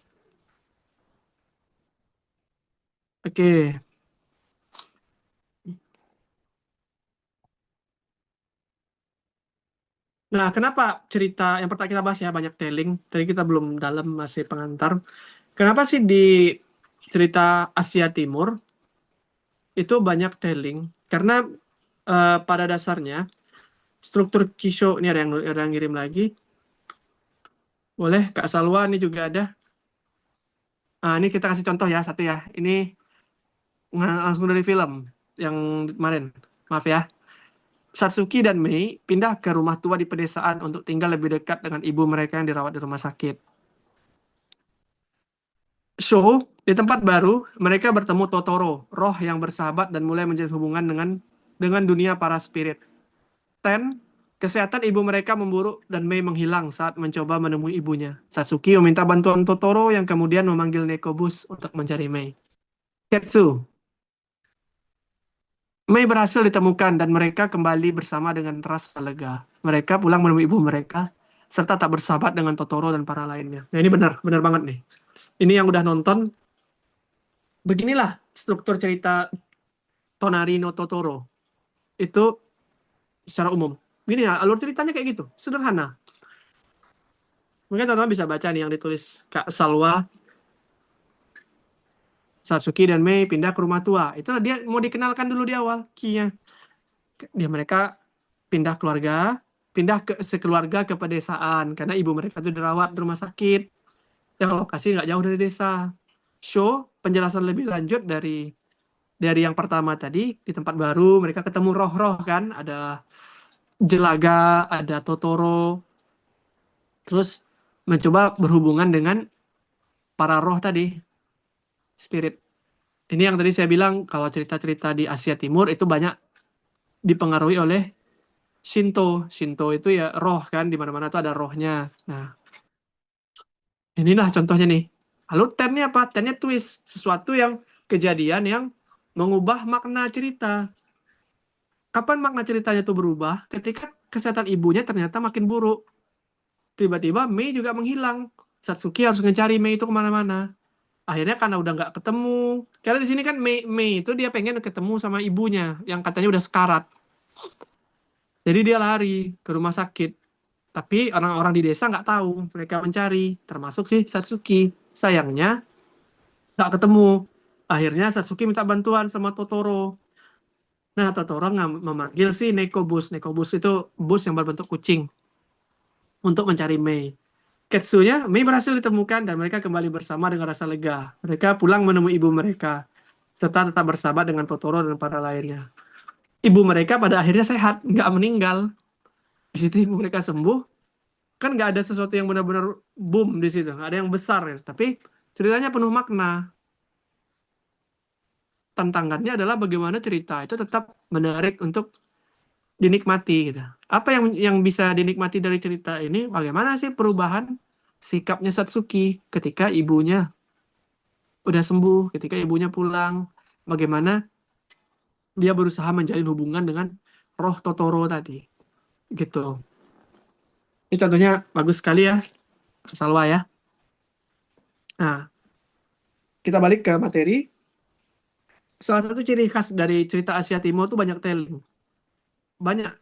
Oke. Nah, kenapa cerita yang pertama kita bahas ya banyak telling. Tadi kita belum dalam, masih pengantar. Kenapa sih di cerita Asia Timur itu banyak telling? Karena pada dasarnya struktur Kisho ini ada yang ngirim lagi. Boleh Kak Salwa ini juga ada. Ini kita kasih contoh ya satu ya. Ini langsung dari film yang kemarin. Maaf ya. Satsuki dan Mei pindah ke rumah tua di pedesaan untuk tinggal lebih dekat dengan ibu mereka yang dirawat di rumah sakit. So, di tempat baru, mereka bertemu Totoro, roh yang bersahabat dan mulai menjalin hubungan dengan dunia para spirit. Kesehatan ibu mereka memburuk dan Mei menghilang saat mencoba menemui ibunya. Satsuki meminta bantuan Totoro yang kemudian memanggil Nekobus untuk mencari Mei. Ketsu. Mei berhasil ditemukan dan mereka kembali bersama dengan rasa lega. Mereka pulang menemui ibu mereka serta tak bersahabat dengan Totoro dan para lainnya. Nah, ini benar, benar banget nih. Ini yang udah nonton, beginilah struktur cerita Tonari no Totoro. Itu secara umum. Gini ya, alur ceritanya kayak gitu, sederhana. Mungkin teman-teman bisa baca nih yang ditulis Kak Salwa, Satsuki dan Mei pindah ke rumah tua. Itu dia mau dikenalkan dulu di awal, Kinya. Mereka pindah keluarga, pindah ke sekeluarga ke pedesaan karena ibu mereka itu dirawat di rumah sakit yang lokasi nggak jauh dari desa. Show penjelasan lebih lanjut dari yang pertama tadi di tempat baru mereka ketemu roh-roh kan, ada Jelaga, ada Totoro, terus mencoba berhubungan dengan para roh tadi, spirit. Ini yang tadi saya bilang kalau cerita-cerita di Asia Timur itu banyak dipengaruhi oleh Shinto. Shinto itu ya roh kan, di mana-mana tuh ada rohnya. Nah, inilah contohnya nih. Lalu tennya apa? Tennya twist, sesuatu yang kejadian yang mengubah makna cerita. Kapan makna ceritanya itu berubah? Ketika kesehatan ibunya ternyata makin buruk. Tiba-tiba Mei juga menghilang. Satsuki harus mencari Mei itu kemana-mana. Akhirnya karena udah nggak ketemu. Karena di sini kan Mei itu dia pengen ketemu sama ibunya yang katanya udah sekarat. Jadi dia lari ke rumah sakit. Tapi orang-orang di desa nggak tahu. Mereka mencari, termasuk si Satsuki. Sayangnya nggak ketemu. Akhirnya Satsuki minta bantuan sama Totoro. Nah, Totoro memanggil si Nekobus. Nekobus itu bus yang berbentuk kucing untuk mencari Mei. Ketsunya, Mei berhasil ditemukan dan mereka kembali bersama dengan rasa lega. Mereka pulang menemui ibu mereka, serta tetap bersahabat dengan Totoro dan para lainnya. Ibu mereka pada akhirnya sehat, nggak meninggal. Di situ ibu mereka sembuh, kan nggak ada sesuatu yang benar-benar boom di situ, nggak ada yang besar ya. Tapi ceritanya penuh makna. Tantangannya adalah bagaimana cerita itu tetap menarik untuk dinikmati gitu. Apa yang bisa dinikmati dari cerita ini? Bagaimana sih perubahan sikapnya Satsuki ketika ibunya udah sembuh, ketika ibunya pulang, bagaimana dia berusaha menjalin hubungan dengan roh Totoro tadi, gitu. Ini contohnya bagus sekali ya, Salwa ya. Nah, kita balik ke materi. Salah satu ciri khas dari cerita Asia Timur itu banyak telling. Banyak.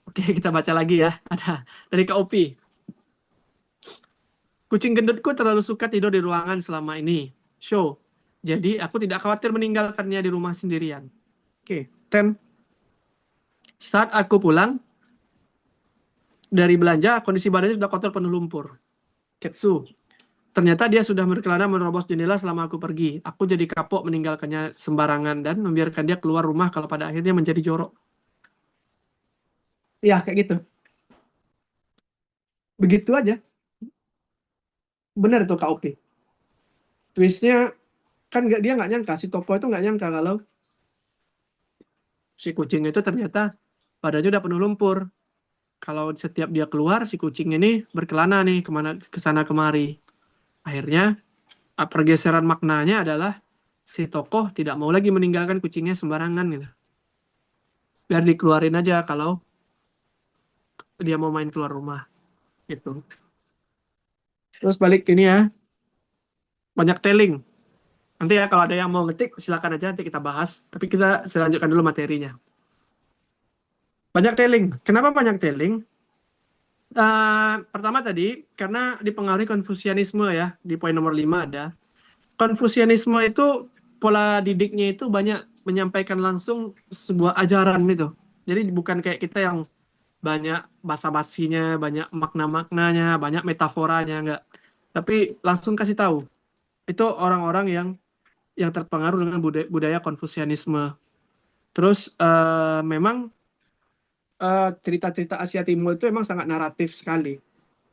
Oke, kita baca lagi ya. Ada dari KOP. Kucing gendutku terlalu suka tidur di ruangan selama ini. Show. Jadi aku tidak khawatir meninggalkannya di rumah sendirian. Oke, 10. Saat aku pulang dari belanja, kondisi badannya sudah kotor penuh lumpur. Ketsu. Ternyata dia sudah berkelana menerobos jendela selama aku pergi. Aku jadi kapok meninggalkannya sembarangan dan membiarkan dia keluar rumah kalau pada akhirnya menjadi jorok. Ya, kayak gitu. Begitu aja. Benar tuh KOP. Twistnya kan dia nggak nyangka, si Topo itu nggak nyangka kalau si kucing itu ternyata badannya udah penuh lumpur. Kalau setiap dia keluar, si kucing ini berkelana nih kemana kesana kemari. Akhirnya pergeseran maknanya adalah si tokoh tidak mau lagi meninggalkan kucingnya sembarangan gitu. Biar dikeluarin aja kalau dia mau main keluar rumah gitu. Terus balik ini ya, banyak telling. Nanti ya kalau ada yang mau ngetik silakan aja nanti kita bahas. Tapi kita selanjutkan dulu materinya. Banyak telling. Kenapa banyak telling? Pertama tadi karena dipengaruhi Konfusianisme ya, di poin nomor 5 ada. Konfusianisme itu pola didiknya itu banyak menyampaikan langsung sebuah ajaran gitu. Jadi bukan kayak kita yang banyak basa-basinya, banyak makna-maknanya, banyak metaforanya, enggak. Tapi langsung kasih tahu. Itu orang-orang yang terpengaruh dengan budaya Konfusianisme. Terus memang cerita-cerita Asia Timur itu memang sangat naratif sekali.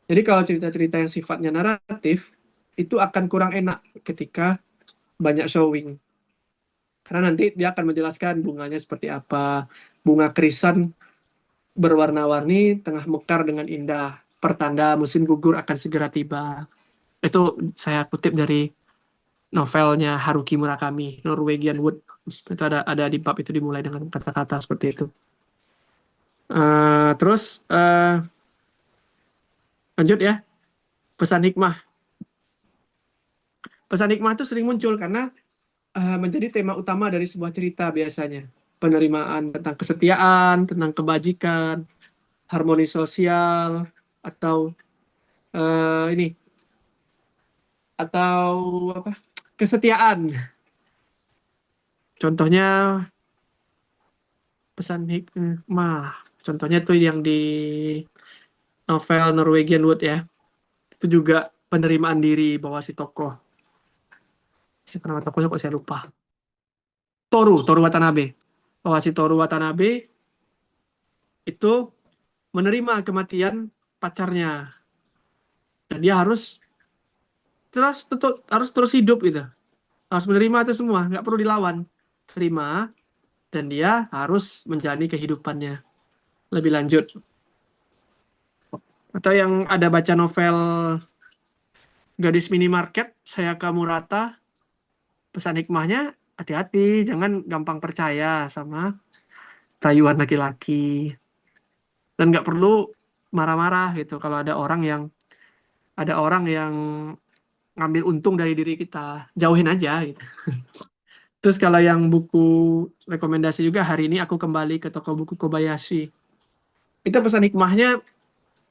Jadi kalau cerita-cerita yang sifatnya naratif, itu akan kurang enak ketika banyak showing. Karena nanti dia akan menjelaskan bunganya seperti apa. Bunga krisan berwarna-warni tengah mekar dengan indah. Pertanda musim gugur akan segera tiba. Itu saya kutip dari novelnya Haruki Murakami, Norwegian Wood. Itu ada di bab itu dimulai dengan kata-kata seperti itu. Terus lanjut ya, pesan hikmah. Pesan hikmah itu sering muncul karena menjadi tema utama dari sebuah cerita biasanya. Penerimaan tentang kesetiaan, tentang kebajikan, harmoni sosial, atau ini, atau apa? Kesetiaan. Contohnya pesan hikmah. Contohnya tuh yang di novel Norwegian Wood ya. Itu juga penerimaan diri bahwa si tokoh. Siapa nama tokohnya kok saya lupa. Toru Watanabe. Bahwa si Toru Watanabe itu menerima kematian pacarnya. Dan dia harus terus hidup gitu. Harus menerima itu semua, nggak perlu dilawan. Terima, dan dia harus menjalani kehidupannya lebih lanjut. Atau yang ada baca novel Gadis Minimarket, Sayaka Murata, pesan hikmahnya, hati-hati, jangan gampang percaya sama rayuan laki-laki. Dan nggak perlu marah-marah gitu kalau ada orang yang ngambil untung dari diri kita, jauhin aja gitu. Terus kalau yang buku rekomendasi juga hari ini aku kembali ke toko buku Kobayashi. Itu pesan hikmahnya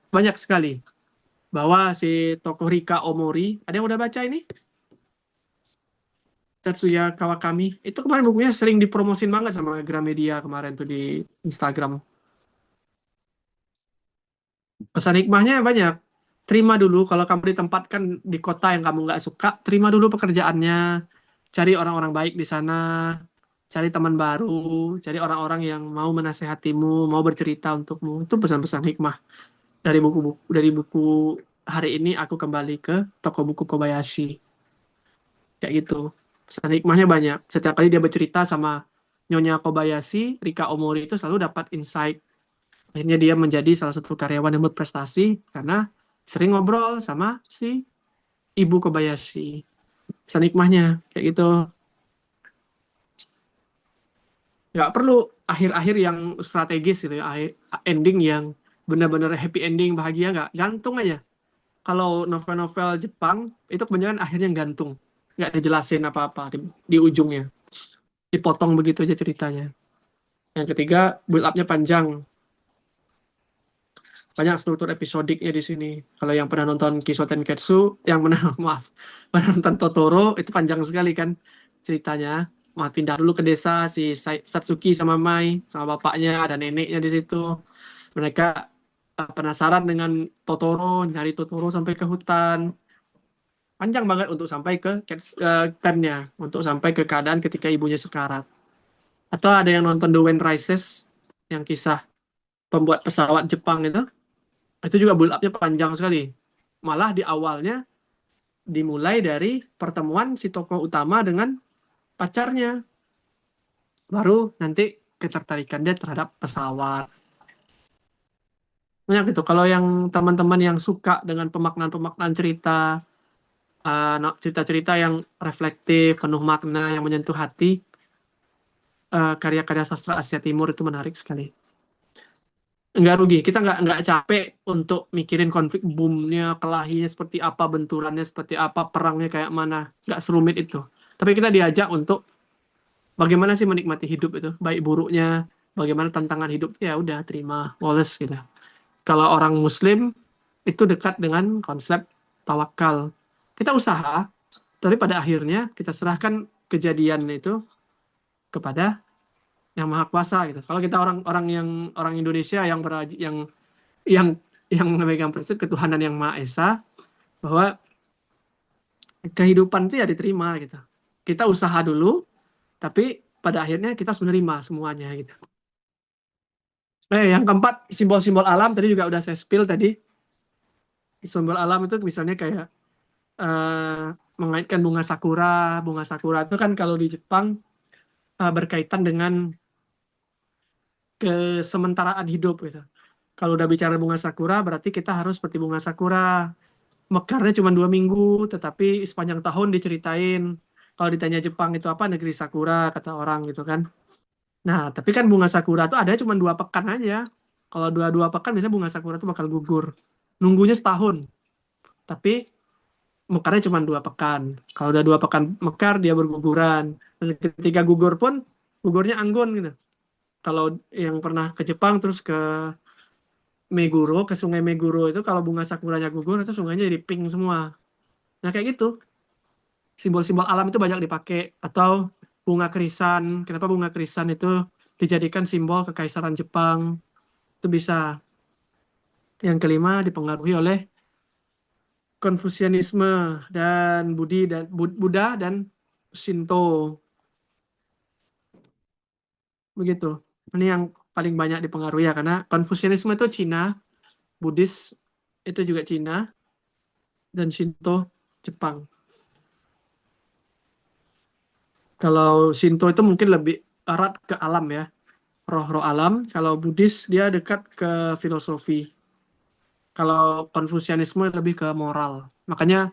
banyak sekali. Bahwa si tokoh Rika Omori, ada yang udah baca ini? Tetsuya Kawakami. Itu kemarin bukunya sering dipromosin banget sama Gramedia kemarin tuh di Instagram. Pesan hikmahnya banyak. Terima dulu kalau kamu ditempatkan di kota yang kamu nggak suka, terima dulu pekerjaannya. Cari orang-orang baik di sana, cari teman baru, cari orang-orang yang mau menasehatimu, mau bercerita untukmu. Itu pesan-pesan hikmah dari buku hari ini aku kembali ke toko buku Kobayashi. Kayak gitu. Pesan hikmahnya banyak. Setiap kali dia bercerita sama Nyonya Kobayashi, Rika Omori itu selalu dapat insight. Akhirnya dia menjadi salah satu karyawan yang berprestasi karena sering ngobrol sama si Ibu Kobayashi. Pesan hikmahnya kayak gitu. Nggak perlu akhir-akhir yang strategis gitu ya, ending yang benar-benar happy ending, bahagia, nggak. Gantung aja. Kalau novel-novel Jepang, itu kebanyakan akhirnya gantung. Nggak dijelasin apa-apa di ujungnya. Dipotong begitu aja ceritanya. Yang ketiga, build up-nya panjang. Banyak struktur episodiknya di sini. Kalau yang pernah nonton Kisoten Ketsu, yang pernah pernah nonton Totoro, itu panjang sekali kan ceritanya. Mau pindah dulu ke desa si Satsuki sama Mai, sama bapaknya, ada neneknya di situ. Mereka penasaran dengan Totoro, nyari Totoro sampai ke hutan. Panjang banget untuk sampai ke nya, untuk sampai ke keadaan ketika ibunya sekarat. Atau ada yang nonton The Wind Rises, yang kisah pembuat pesawat Jepang itu juga build up-nya panjang sekali. Malah di awalnya dimulai dari pertemuan si tokoh utama dengan pacarnya. Baru nanti ketertarikan dia terhadap pesawat. Banyak gitu. Kalau yang teman-teman yang suka dengan pemaknaan-pemaknaan cerita, cerita-cerita yang reflektif, penuh makna, yang menyentuh hati, karya-karya sastra Asia Timur itu menarik sekali. Nggak rugi, kita nggak capek untuk mikirin konflik boomnya, kelahinya seperti apa, benturannya seperti apa, perangnya kayak mana, nggak serumit itu. Tapi kita diajak untuk bagaimana sih menikmati hidup itu, baik buruknya, bagaimana tantangan hidup, ya udah terima, Wallace gitu. Kalau orang Muslim itu dekat dengan konsep tawakal. Kita usaha, tapi pada akhirnya kita serahkan kejadian itu kepada yang maha kuasa gitu. Kalau kita orang Indonesia yang memegang prinsip ketuhanan yang maha esa, bahwa kehidupan itu ya diterima gitu. Kita usaha dulu, tapi pada akhirnya kita harus menerima semuanya gitu. Yang keempat, simbol-simbol alam tadi juga udah saya spill tadi. Simbol alam itu misalnya kayak mengaitkan bunga sakura. Bunga sakura itu kan kalau di Jepang berkaitan dengan kesementaraan hidup gitu. Kalau udah bicara bunga sakura, berarti kita harus seperti bunga sakura. Mekarnya cuma 2 minggu, tetapi sepanjang tahun diceritain Kalau ditanya Jepang itu apa, negeri sakura, kata orang gitu kan. Nah, tapi kan bunga sakura tuh ada cuma 2 pekan aja. Kalau dua pekan biasanya bunga sakura tuh bakal gugur. Nunggunya setahun, tapi mekarnya cuma 2 pekan. Kalau udah 2 pekan mekar, dia berguguran. Dan ketika gugur pun, gugurnya anggun gitu. Kalau yang pernah ke Jepang terus ke Meguro, ke sungai Meguro itu kalau bunga sakuranya gugur itu sungainya jadi pink semua. Nah kayak gitu, simbol-simbol alam itu banyak dipakai. Atau bunga krisan, kenapa bunga krisan itu dijadikan simbol kekaisaran Jepang, itu bisa. Yang kelima dipengaruhi oleh Konfusianisme dan Buddha dan Shinto, begitu. Ini yang paling banyak dipengaruhi ya, karena Konfusianisme itu Cina, Buddhis itu juga Cina, dan Shinto Jepang. Kalau Shinto itu mungkin lebih erat ke alam ya, roh-roh alam. Kalau Buddhis dia dekat ke filosofi. Kalau Konfusianisme lebih ke moral. Makanya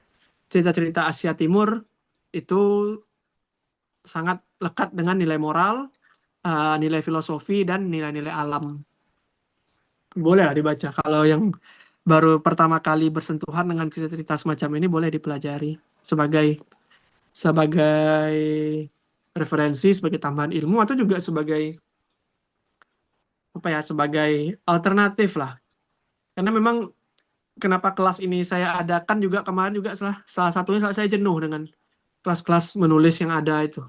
cerita-cerita Asia Timur itu sangat lekat dengan nilai moral, nilai filosofi, dan nilai-nilai alam. Boleh lah dibaca. Kalau yang baru pertama kali bersentuhan dengan cerita-cerita semacam ini, boleh dipelajari sebagai sebagai referensi, sebagai tambahan ilmu, atau juga sebagai apa ya, sebagai alternatif lah. Karena memang kenapa kelas ini saya adakan juga kemarin juga salah satunya saya jenuh dengan kelas-kelas menulis yang ada itu.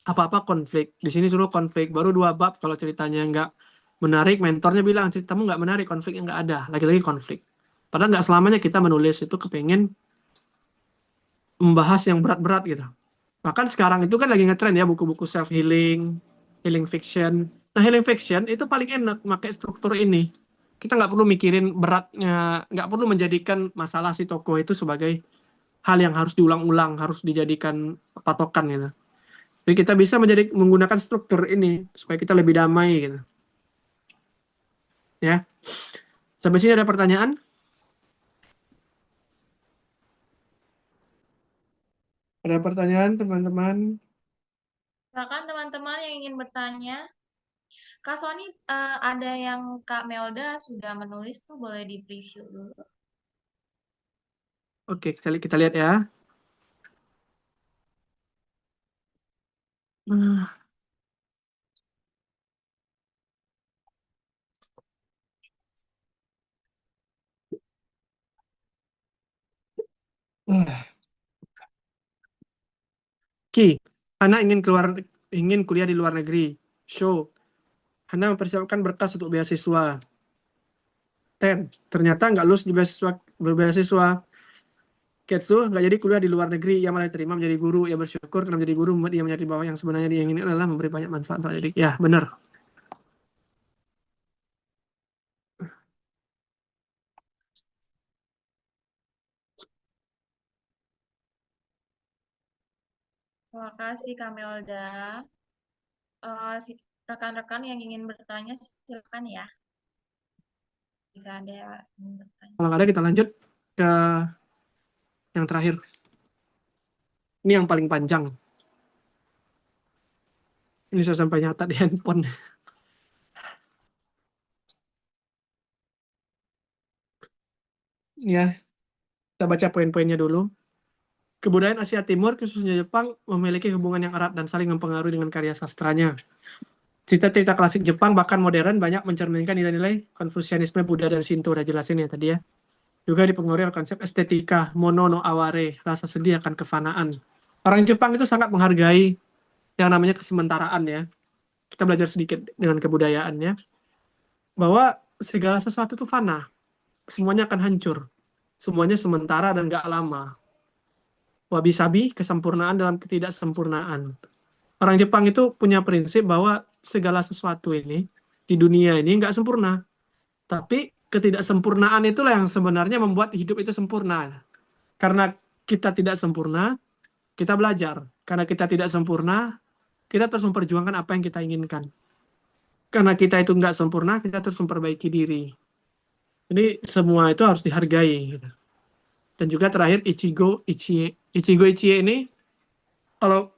Apa-apa konflik. Di sini suruh konflik. Baru 2 bab kalau ceritanya nggak menarik, mentornya bilang ceritamu nggak menarik, konfliknya nggak ada. Lagi-lagi konflik. Padahal nggak selamanya kita menulis itu kepengen membahas yang berat-berat gitu. Bahkan sekarang itu kan lagi ngetren ya buku-buku self healing, healing fiction. Nah, healing fiction itu paling enak pakai struktur ini. Kita nggak perlu mikirin beratnya, nggak perlu menjadikan masalah si tokoh itu sebagai hal yang harus diulang-ulang, harus dijadikan patokan gitu. Jadi kita bisa menggunakan struktur ini supaya kita lebih damai gitu. Ya. Sampai sini ada pertanyaan? Ada pertanyaan teman-teman? Silakan teman-teman yang ingin bertanya. Kak Sony, ada yang Kak Melda sudah menulis tuh, boleh di preview dulu. Oke, kita lihat ya. Ki, Hana ingin kuliah di luar negeri. Show. Hana mempersiapkan berkas untuk beasiswa. Ternyata nggak lulus di beasiswa. Ketsu nggak jadi kuliah di luar negeri, ia malah diterima menjadi guru. Ia bersyukur karena menjadi guru membuat ia menjadi bahwa yang sebenarnya dia ingin adalah memberi banyak manfaat untuk adik. Ya, benar. Terima kasih Kak Melda. Rekan-rekan yang ingin bertanya, silakan ya. Jika ada yang ingin bertanya. Kalau nggak ada kita lanjut ke yang terakhir. Ini yang paling panjang. Ini saya sampai nyata di handphone. Ya, kita baca poin-poinnya dulu. Kebudayaan Asia Timur, khususnya Jepang, memiliki hubungan yang erat dan saling mempengaruhi dengan karya sastranya. Cerita-cerita klasik Jepang, bahkan modern, banyak mencerminkan nilai-nilai Konfusianisme, Buddha, dan Shinto. Udah jelasin ya tadi ya. Juga dipengaruhi oleh konsep estetika, mono no aware, rasa sedih akan kefanaan. Orang Jepang itu sangat menghargai yang namanya kesementaraan ya. Kita belajar sedikit dengan kebudayaannya, bahwa segala sesuatu itu fana. Semuanya akan hancur. Semuanya sementara dan gak lama. Wabi-sabi, kesempurnaan dalam ketidaksempurnaan. Orang Jepang itu punya prinsip bahwa segala sesuatu ini di dunia ini nggak sempurna. Tapi ketidaksempurnaan itulah yang sebenarnya membuat hidup itu sempurna. Karena kita tidak sempurna, kita belajar. Karena kita tidak sempurna, kita terus memperjuangkan apa yang kita inginkan. Karena kita itu nggak sempurna, kita terus memperbaiki diri. Jadi semua itu harus dihargai. Dan juga terakhir Ichigo Ichie ini Kalau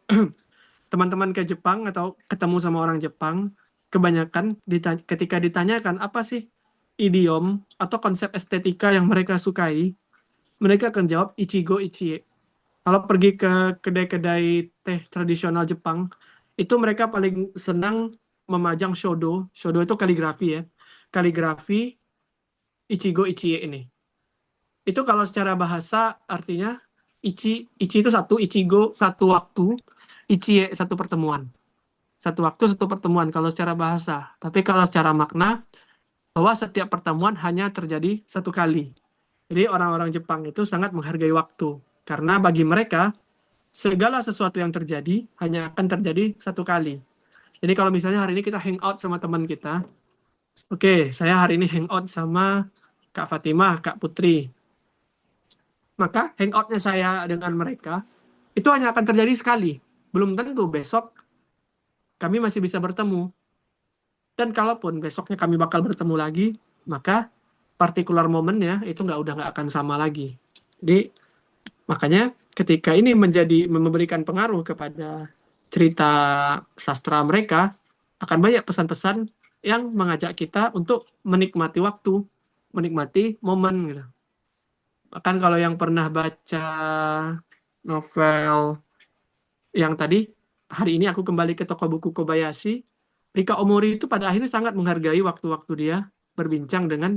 teman-teman ke Jepang atau ketemu sama orang Jepang, kebanyakan ketika ditanyakan apa sih idiom atau konsep estetika yang mereka sukai, mereka akan jawab Ichigo Ichie. Kalau pergi ke kedai-kedai teh tradisional Jepang, itu mereka paling senang memajang shodo. Shodo itu kaligrafi ya. Kaligrafi Ichigo Ichie ini. Itu kalau secara bahasa artinya ichi itu satu, Ichigo satu waktu, Ichie satu pertemuan. Satu waktu satu pertemuan kalau secara bahasa. Tapi kalau secara makna bahwa setiap pertemuan hanya terjadi satu kali. Jadi orang-orang Jepang itu sangat menghargai waktu karena bagi mereka segala sesuatu yang terjadi hanya akan terjadi satu kali. Jadi kalau misalnya hari ini kita hangout sama teman kita, oke, saya hari ini hangout sama Kak Fatimah, Kak Putri. Maka hangoutnya saya dengan mereka itu hanya akan terjadi sekali. Belum tentu besok kami masih bisa bertemu. Dan kalaupun besoknya kami bakal bertemu lagi, maka partikular momennya itu udah nggak akan sama lagi. Jadi makanya ketika ini memberikan pengaruh kepada cerita sastra mereka, akan banyak pesan-pesan yang mengajak kita untuk menikmati waktu, menikmati momen gitu. Bahkan kalau yang pernah baca novel yang tadi, hari ini aku kembali ke toko buku Kobayashi, Rika Omori itu pada akhirnya sangat menghargai waktu-waktu dia berbincang dengan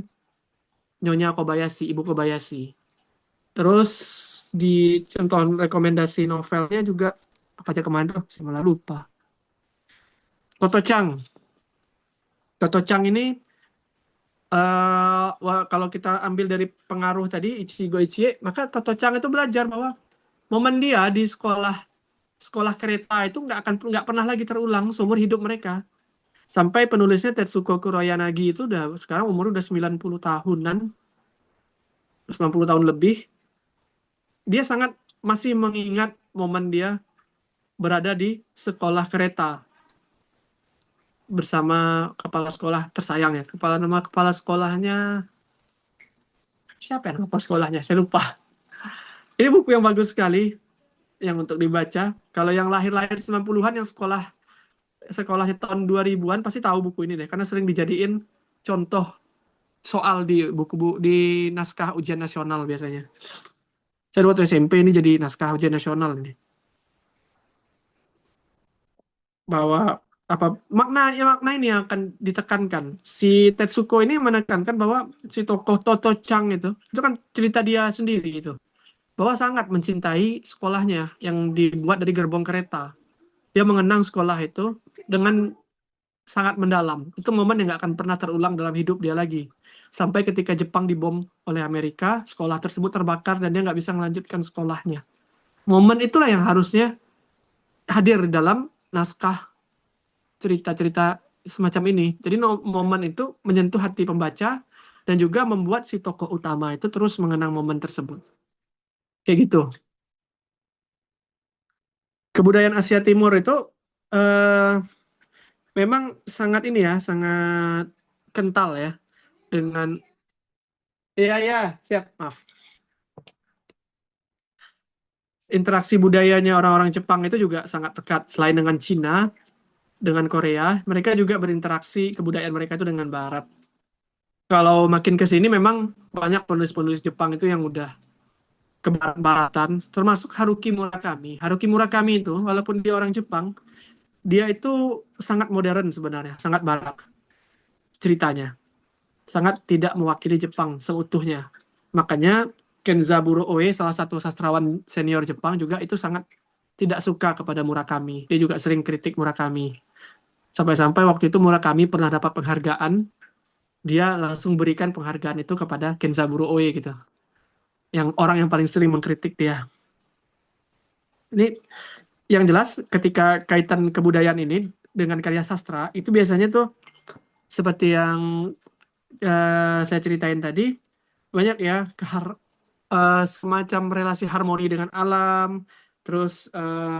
Nyonya Kobayashi, Ibu Kobayashi. Terus di contoh rekomendasi novelnya juga apa aja kemarin tuh, saya malah lupa. Toto Chang. Toto Chang ini kalau kita ambil dari pengaruh tadi Ichigo Ichie, maka Toto Chang itu belajar bahwa momen dia di sekolah kereta itu nggak pernah lagi terulang seumur hidup mereka. Sampai penulisnya Tetsuko Kuroyanagi itu sekarang umur udah 90 tahunan, 90 tahun lebih. Dia sangat masih mengingat momen dia berada di sekolah kereta bersama kepala sekolah tersayang ya. Nama kepala sekolahnya siapa ya, nama kepala sekolahnya? Saya lupa. Ini buku yang bagus sekali yang untuk dibaca. Kalau yang lahir-lahir 90-an yang sekolahnya tahun 2000-an pasti tahu buku ini deh karena sering dijadiin contoh soal di buku di naskah ujian nasional biasanya. Saya waktu SMP ini jadi naskah ujian nasional ini. Bahwa makna ini yang akan ditekankan. Si Tetsuko ini menekankan bahwa si tokoh Toto Chang itu kan cerita dia sendiri itu. Bahwa sangat mencintai sekolahnya yang dibuat dari gerbong kereta. Dia mengenang sekolah itu dengan sangat mendalam. Itu momen yang nggak akan pernah terulang dalam hidup dia lagi. Sampai ketika Jepang dibom oleh Amerika, sekolah tersebut terbakar dan dia nggak bisa melanjutkan sekolahnya. Momen itulah yang harusnya hadir di dalam naskah cerita-cerita semacam ini. Jadi momen itu menyentuh hati pembaca dan juga membuat si tokoh utama itu terus mengenang momen tersebut. Kayak gitu. Kebudayaan Asia Timur itu memang sangat sangat kental ya dengan siap, maaf. Interaksi budayanya orang-orang Jepang itu juga sangat dekat. Selain dengan Cina, dengan Korea, mereka juga berinteraksi kebudayaan mereka itu dengan Barat. Kalau makin ke sini memang banyak penulis-penulis Jepang itu yang udah ke barat-baratan, termasuk Haruki Murakami. Haruki Murakami itu, walaupun dia orang Jepang, dia itu sangat modern sebenarnya, sangat barat ceritanya. Sangat tidak mewakili Jepang seutuhnya. Makanya Kenzaburo Oe, salah satu sastrawan senior Jepang juga itu sangat tidak suka kepada Murakami. Dia juga sering kritik Murakami. Sampai-sampai waktu itu Murakami pernah dapat penghargaan, dia langsung berikan penghargaan itu kepada Kenzaburo Oe gitu. Yang orang yang paling sering mengkritik dia. Ini yang jelas ketika kaitan kebudayaan ini dengan karya sastra, itu biasanya tuh seperti yang saya ceritain tadi, banyak ya semacam relasi harmoni dengan alam, terus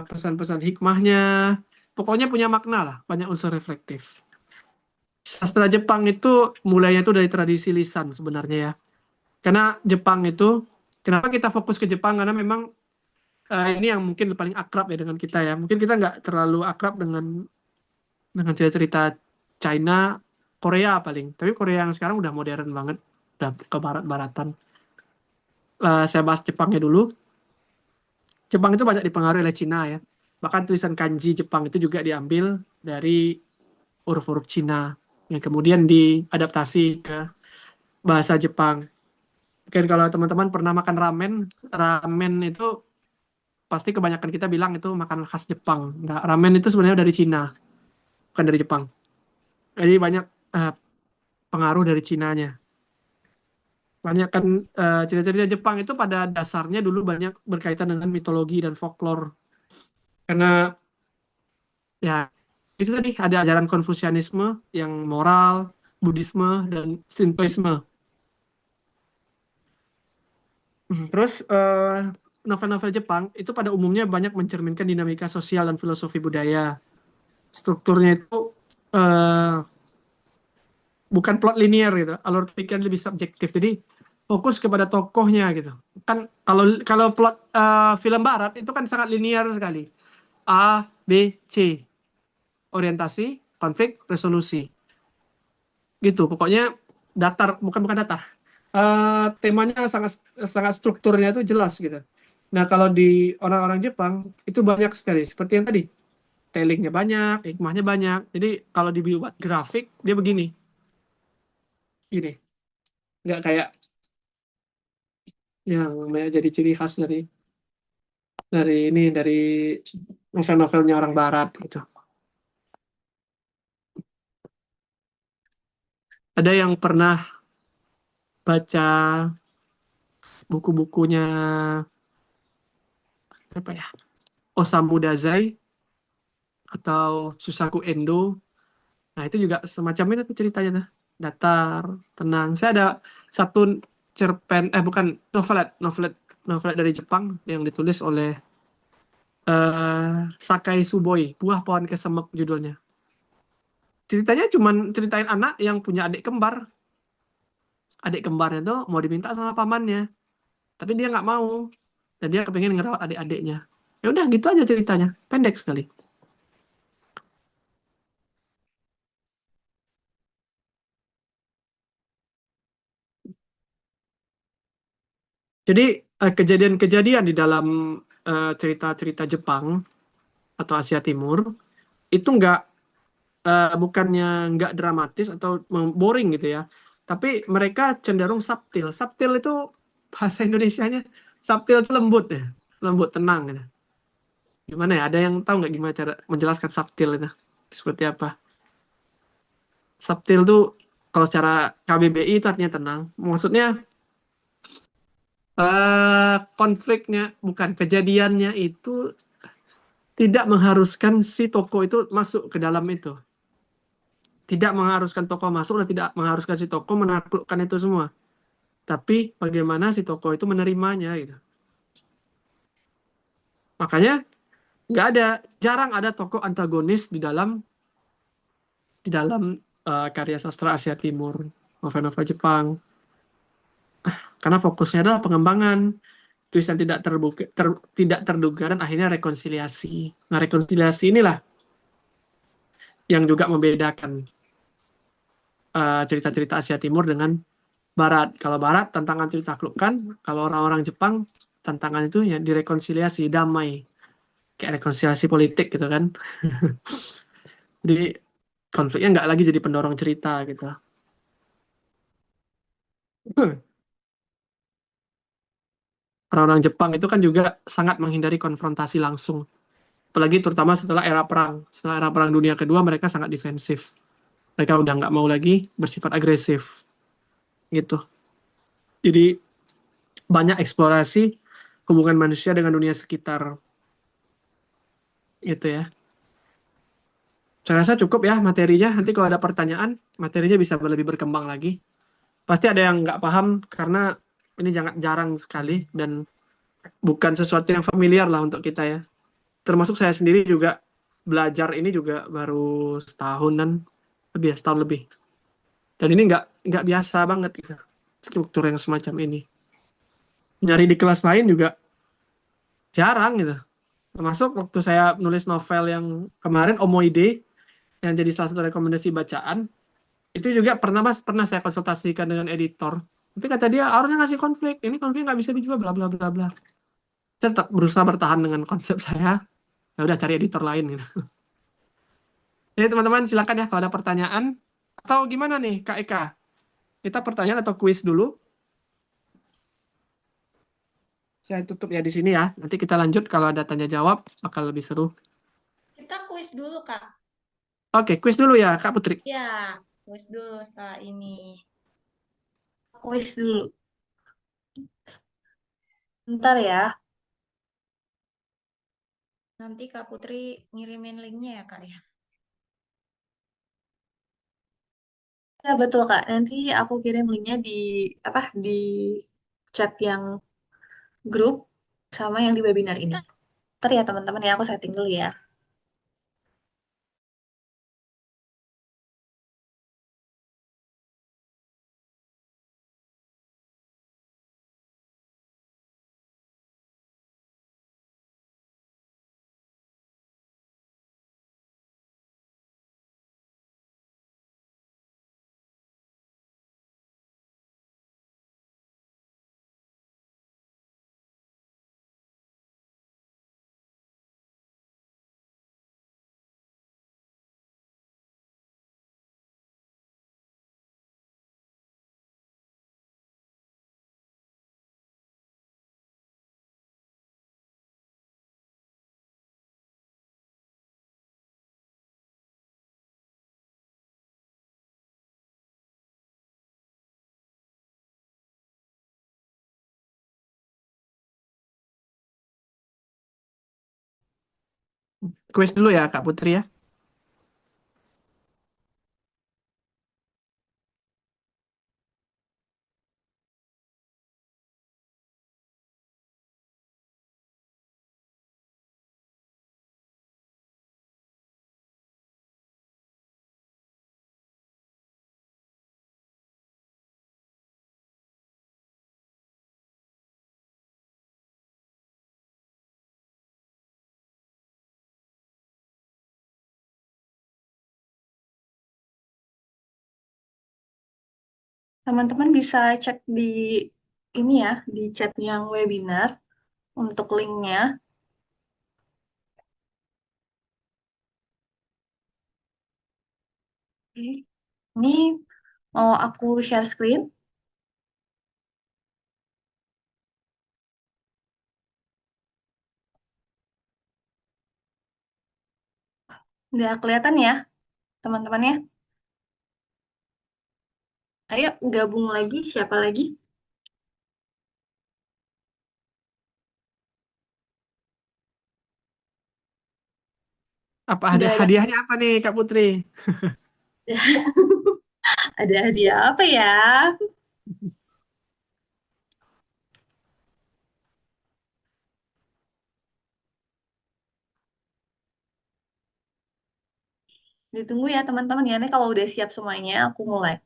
pesan-pesan hikmahnya, pokoknya punya makna lah, banyak unsur reflektif. Sastra Jepang itu mulainya itu dari tradisi lisan sebenarnya ya. Karena Jepang itu, kenapa kita fokus ke Jepang? Karena memang ini yang mungkin paling akrab ya dengan kita ya. Mungkin kita nggak terlalu akrab dengan cerita-cerita China, Korea paling. Tapi Korea yang sekarang udah modern banget, udah ke barat-baratan. Saya bahas Jepangnya dulu. Jepang itu banyak dipengaruhi oleh Cina ya. Bahkan tulisan kanji Jepang itu juga diambil dari huruf-huruf Cina yang kemudian diadaptasi ke bahasa Jepang. Mungkin kalau teman-teman pernah makan ramen, ramen itu pasti kebanyakan kita bilang itu makanan khas Jepang. Nggak, ramen itu sebenarnya dari Cina, bukan dari Jepang. Jadi banyak eh, pengaruh dari Cinanya. Banyak kan cerita-cerita Jepang itu pada dasarnya dulu banyak berkaitan dengan mitologi dan folklore. Karena ya itu tadi ada ajaran Konfusianisme yang moral, Buddhisme, dan Shintoisme. Terus novel-novel Jepang itu pada umumnya banyak mencerminkan dinamika sosial dan filosofi budaya. Strukturnya itu eh, bukan plot linear gitu, alur pikir lebih subjektif. Jadi fokus kepada tokohnya gitu. Kan kalau kalau plot film Barat itu kan sangat linear sekali. A, B, C, orientasi, konflik, resolusi. Gitu. Pokoknya datar, bukan datar. Temanya sangat sangat strukturnya itu jelas gitu. Nah, kalau di orang-orang Jepang itu banyak sekali. Seperti yang tadi, tellingnya banyak, hikmahnya banyak. Jadi kalau dibuat grafik dia begini, gini. Nggak kayak yang jadi ciri khas dari novel-novelnya orang Barat gitu. Ada yang pernah baca buku-bukunya apa ya? Osamu Dazai atau Susaku Endo. Nah, itu juga semacam itu tuh ceritanya nah. Datar, tenang. Saya ada satu cerpen bukan novelet dari Jepang yang ditulis oleh Sakai Suboi, Buah Pohon Kesemek judulnya. Ceritanya cuman ceritain anak yang punya adik kembar. Adik kembarnya tuh mau diminta sama pamannya, tapi dia nggak mau. Dan dia kepengen ngerawat adik-adiknya. Ya udah gitu aja ceritanya, pendek sekali. Jadi kejadian-kejadian di dalam cerita-cerita Jepang atau Asia Timur itu bukannya nggak dramatis atau boring gitu ya, tapi mereka cenderung subtil. Subtil itu bahasa Indonesianya, subtil itu lembut ya, lembut tenang gitu. Gimana ya? Ada yang tahu nggak gimana cara menjelaskan subtil itu? Seperti apa? Subtil tuh kalau secara KBBI itu artinya tenang. Maksudnya konfliknya bukan kejadiannya itu tidak mengharuskan si tokoh itu masuk ke dalam itu. Tidak mengharuskan tokoh masuk dan tidak mengharuskan si tokoh menaklukkan itu semua. Tapi bagaimana si tokoh itu menerimanya gitu. Makanya nggak ada, jarang ada tokoh antagonis di dalam karya sastra Asia Timur, novel-novel Jepang. Karena fokusnya adalah pengembangan, tulisan tidak terduga dan akhirnya rekonsiliasi. Nah, rekonsiliasi inilah yang juga membedakan cerita-cerita Asia Timur dengan Barat. Kalau Barat tantangan itu ditaklukkan, kalau orang-orang Jepang tantangan itu ya direkonsiliasi, damai, kayak rekonsiliasi politik gitu kan. Jadi konfliknya nggak lagi jadi pendorong cerita gitu. Orang-orang Jepang itu kan juga sangat menghindari konfrontasi langsung. Apalagi terutama setelah era perang. Setelah era perang dunia kedua mereka sangat defensif. Mereka udah nggak mau lagi bersifat agresif gitu. Jadi banyak eksplorasi hubungan manusia dengan dunia sekitar gitu ya. Saya rasa cukup ya materinya. Nanti kalau ada pertanyaan, materinya bisa lebih berkembang lagi. Pasti ada yang nggak paham karena ini jarang sekali dan bukan sesuatu yang familiar lah untuk kita ya. Termasuk saya sendiri juga belajar ini juga baru setahunan lebih ya, setahun lebih. Dan ini nggak biasa banget gitu, struktur yang semacam ini. Nyari di kelas lain juga jarang gitu. Termasuk waktu saya nulis novel yang kemarin Omoide yang jadi salah satu rekomendasi bacaan, itu juga pernah saya konsultasikan dengan editor. Tapi kata dia harusnya ngasih konflik, ini konflik nggak bisa dijual bla bla bla bla. Saya tetap berusaha bertahan dengan konsep saya. Ya udah cari editor lain gitu. Jadi teman-teman silakan ya kalau ada pertanyaan atau gimana nih Kak Eka? Kita pertanyaan atau kuis dulu. Saya tutup ya di sini ya. Nanti kita lanjut kalau ada tanya jawab bakal lebih seru. Kita kuis dulu, Kak. Oke, kuis dulu ya Kak Putri. Ya, kuis dulu setelah ini. Kuis dulu. Bentar ya. Nanti Kak Putri ngirimin linknya ya, Kak ya. Ya betul Kak. Nanti aku kirim linknya di apa di chat yang grup sama yang di webinar ini. Ntar ya teman-teman ya aku setting dulu ya. Kuis dulu ya Kak Putri ya. Teman-teman bisa cek di ini ya, di chat yang webinar untuk linknya. Oke. Ini mau aku share screen. Udah kelihatan ya teman-teman ya. Ayo gabung lagi, siapa lagi? Apa Udah ada. hadiahnya apa nih Kak Putri? Ada hadiah apa ya? Ditunggu ya teman-teman ya. Nih kalau udah siap semuanya, aku mulai.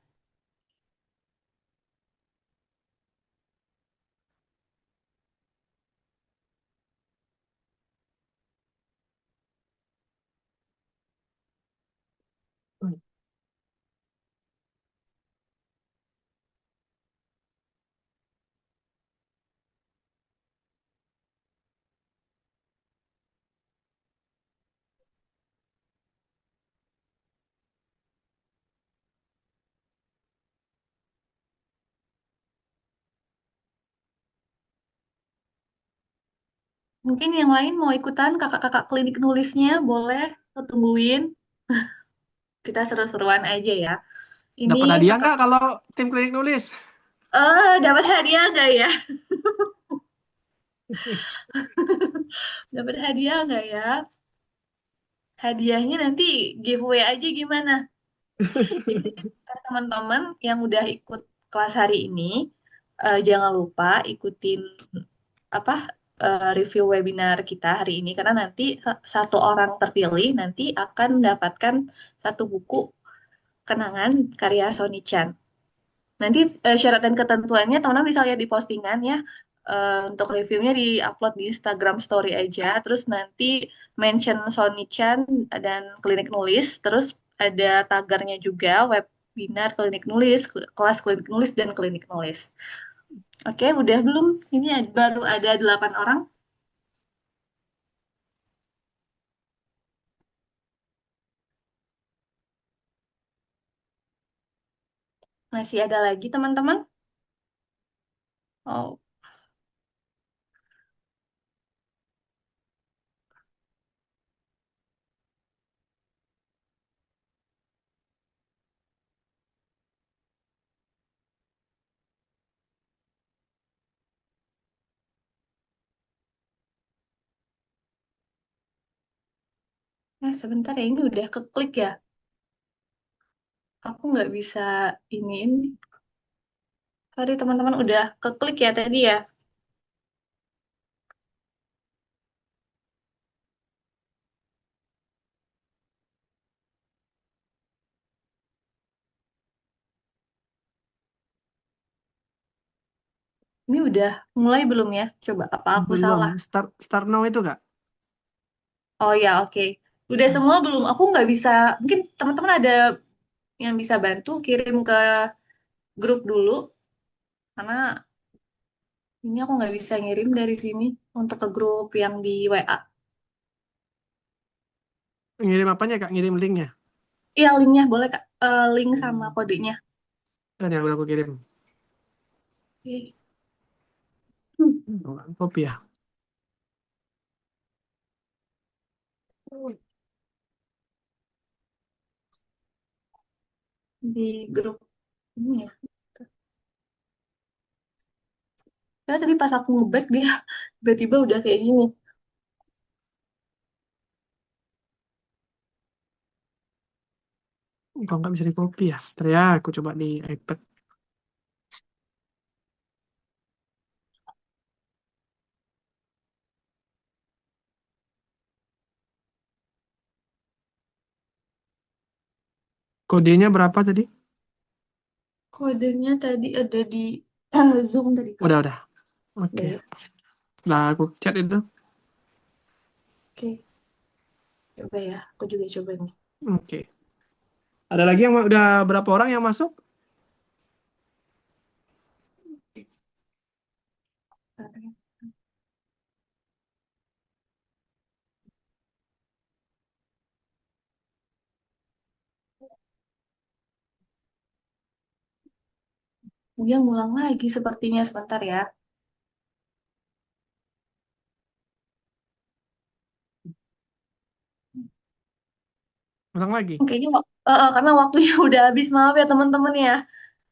Mungkin yang lain mau ikutan kakak-kakak klinik nulisnya, boleh. Aku tungguin. Kita seru-seruan aja ya. Ini Dapat hadiah setelah nggak kalau tim klinik nulis? dapat hadiah nggak ya? Dapat hadiah nggak ya? Hadiahnya nanti giveaway aja gimana? Jadi teman-teman yang udah ikut kelas hari ini, jangan lupa ikutin apa review webinar kita hari ini karena nanti satu orang terpilih nanti akan mendapatkan satu buku kenangan karya Sony Chan. Nanti syarat dan ketentuannya teman-teman bisa lihat di postingan ya. untuk reviewnya di-upload di Instagram Story aja. Terus nanti mention Sony-chan dan Klinik Nulis. Terus ada tagarnya juga, webinar Klinik Nulis, kelas Klinik Nulis, dan Klinik Nulis. Oke, udah belum? Ini baru ada 8 orang. Masih ada lagi teman-teman? Oh, sebentar ya, ini udah keklik ya. Aku nggak bisa ini. Sorry teman-teman, udah keklik ya tadi ya. Ini udah mulai belum ya? Coba apa aku Belum. salah? Start now itu Kak? Oh ya, oke. Udah Hmm. semua belum? Aku nggak bisa. Mungkin teman-teman ada yang bisa bantu kirim ke grup dulu, karena ini aku nggak bisa ngirim dari sini untuk ke grup yang di WA. Ngirim apanya Kak? Ngirim linknya? Iya, linknya boleh Kak. Link sama kodenya. Dan yang udah aku kirim. Oke. Kopi ya. Di grup ini ya. Karena tadi pas aku nge-back dia tiba-tiba udah kayak gini. Kok nggak bisa di copy ya? Ntar ya, aku coba di iPad. Kodenya berapa tadi? Kodenya tadi ada di Zoom tadi Kak. Udah. Udah Oke. ya. Nah, aku chat itu. Oke. Coba ya. Aku juga coba nih. Oke. Ada lagi yang udah berapa orang yang masuk? Dia ngulang lagi sepertinya sebentar ya. Ulang lagi. Kayaknya karena waktunya udah habis, maaf ya teman-teman ya.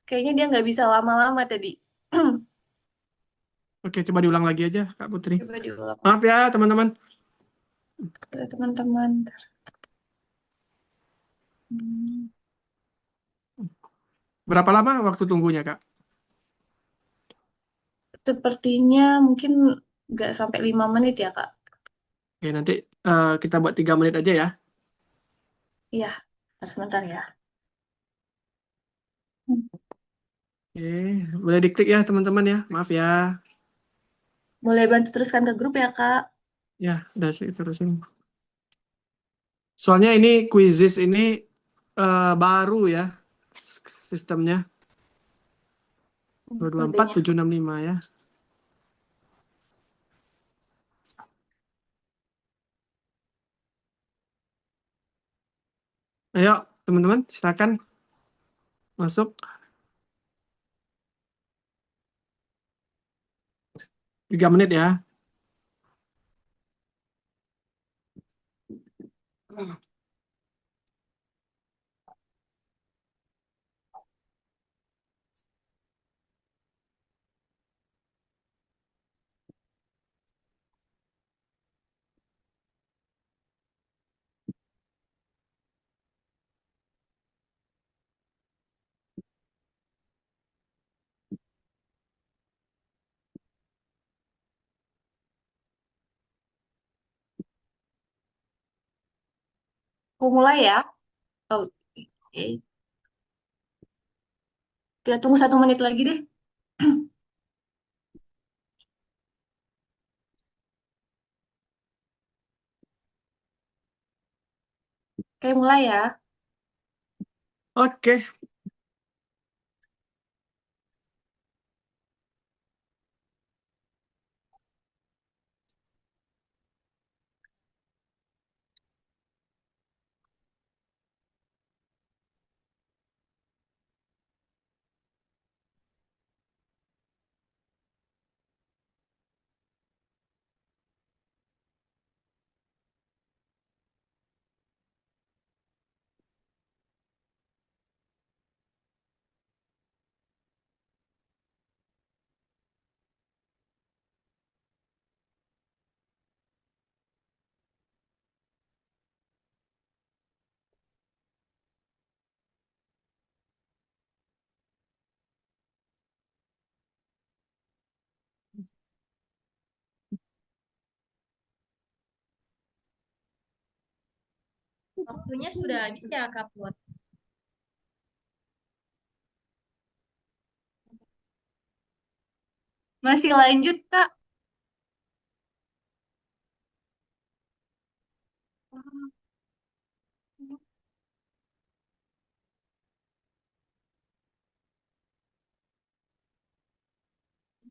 Kayaknya dia nggak bisa lama-lama tadi. Oke, coba diulang lagi aja, Kak Putri. Coba diulang Maaf ya, teman-teman. ya, teman-teman. Hmm, Berapa lama waktu tunggunya, Kak? Sepertinya mungkin nggak sampai 5 menit ya Kak. Oke, nanti kita buat 3 menit aja ya. Iya, sebentar ya. Hmm. Oke, boleh diklik ya, teman-teman ya. Maaf ya. Boleh bantu teruskan ke grup ya Kak. Ya, udah sih terusin. Soalnya ini quizzes ini baru ya sistemnya. Hmm, 224 Kodenya. 765 ya. Ayo, teman-teman, silakan masuk. 3 menit ya. Aku mulai ya. Oh, oke. Kita tunggu 1 menit lagi deh. Oke, mulai ya. Oke, Waktunya sudah habis ya, Kak Put. Masih lanjut, Kak.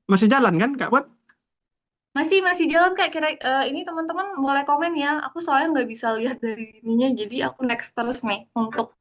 masih jalan kan Kak Wat? Masih jalan, Kak. Ini teman-teman boleh komen ya. Aku soalnya nggak bisa lihat dari ininya, jadi aku next terus nih untuk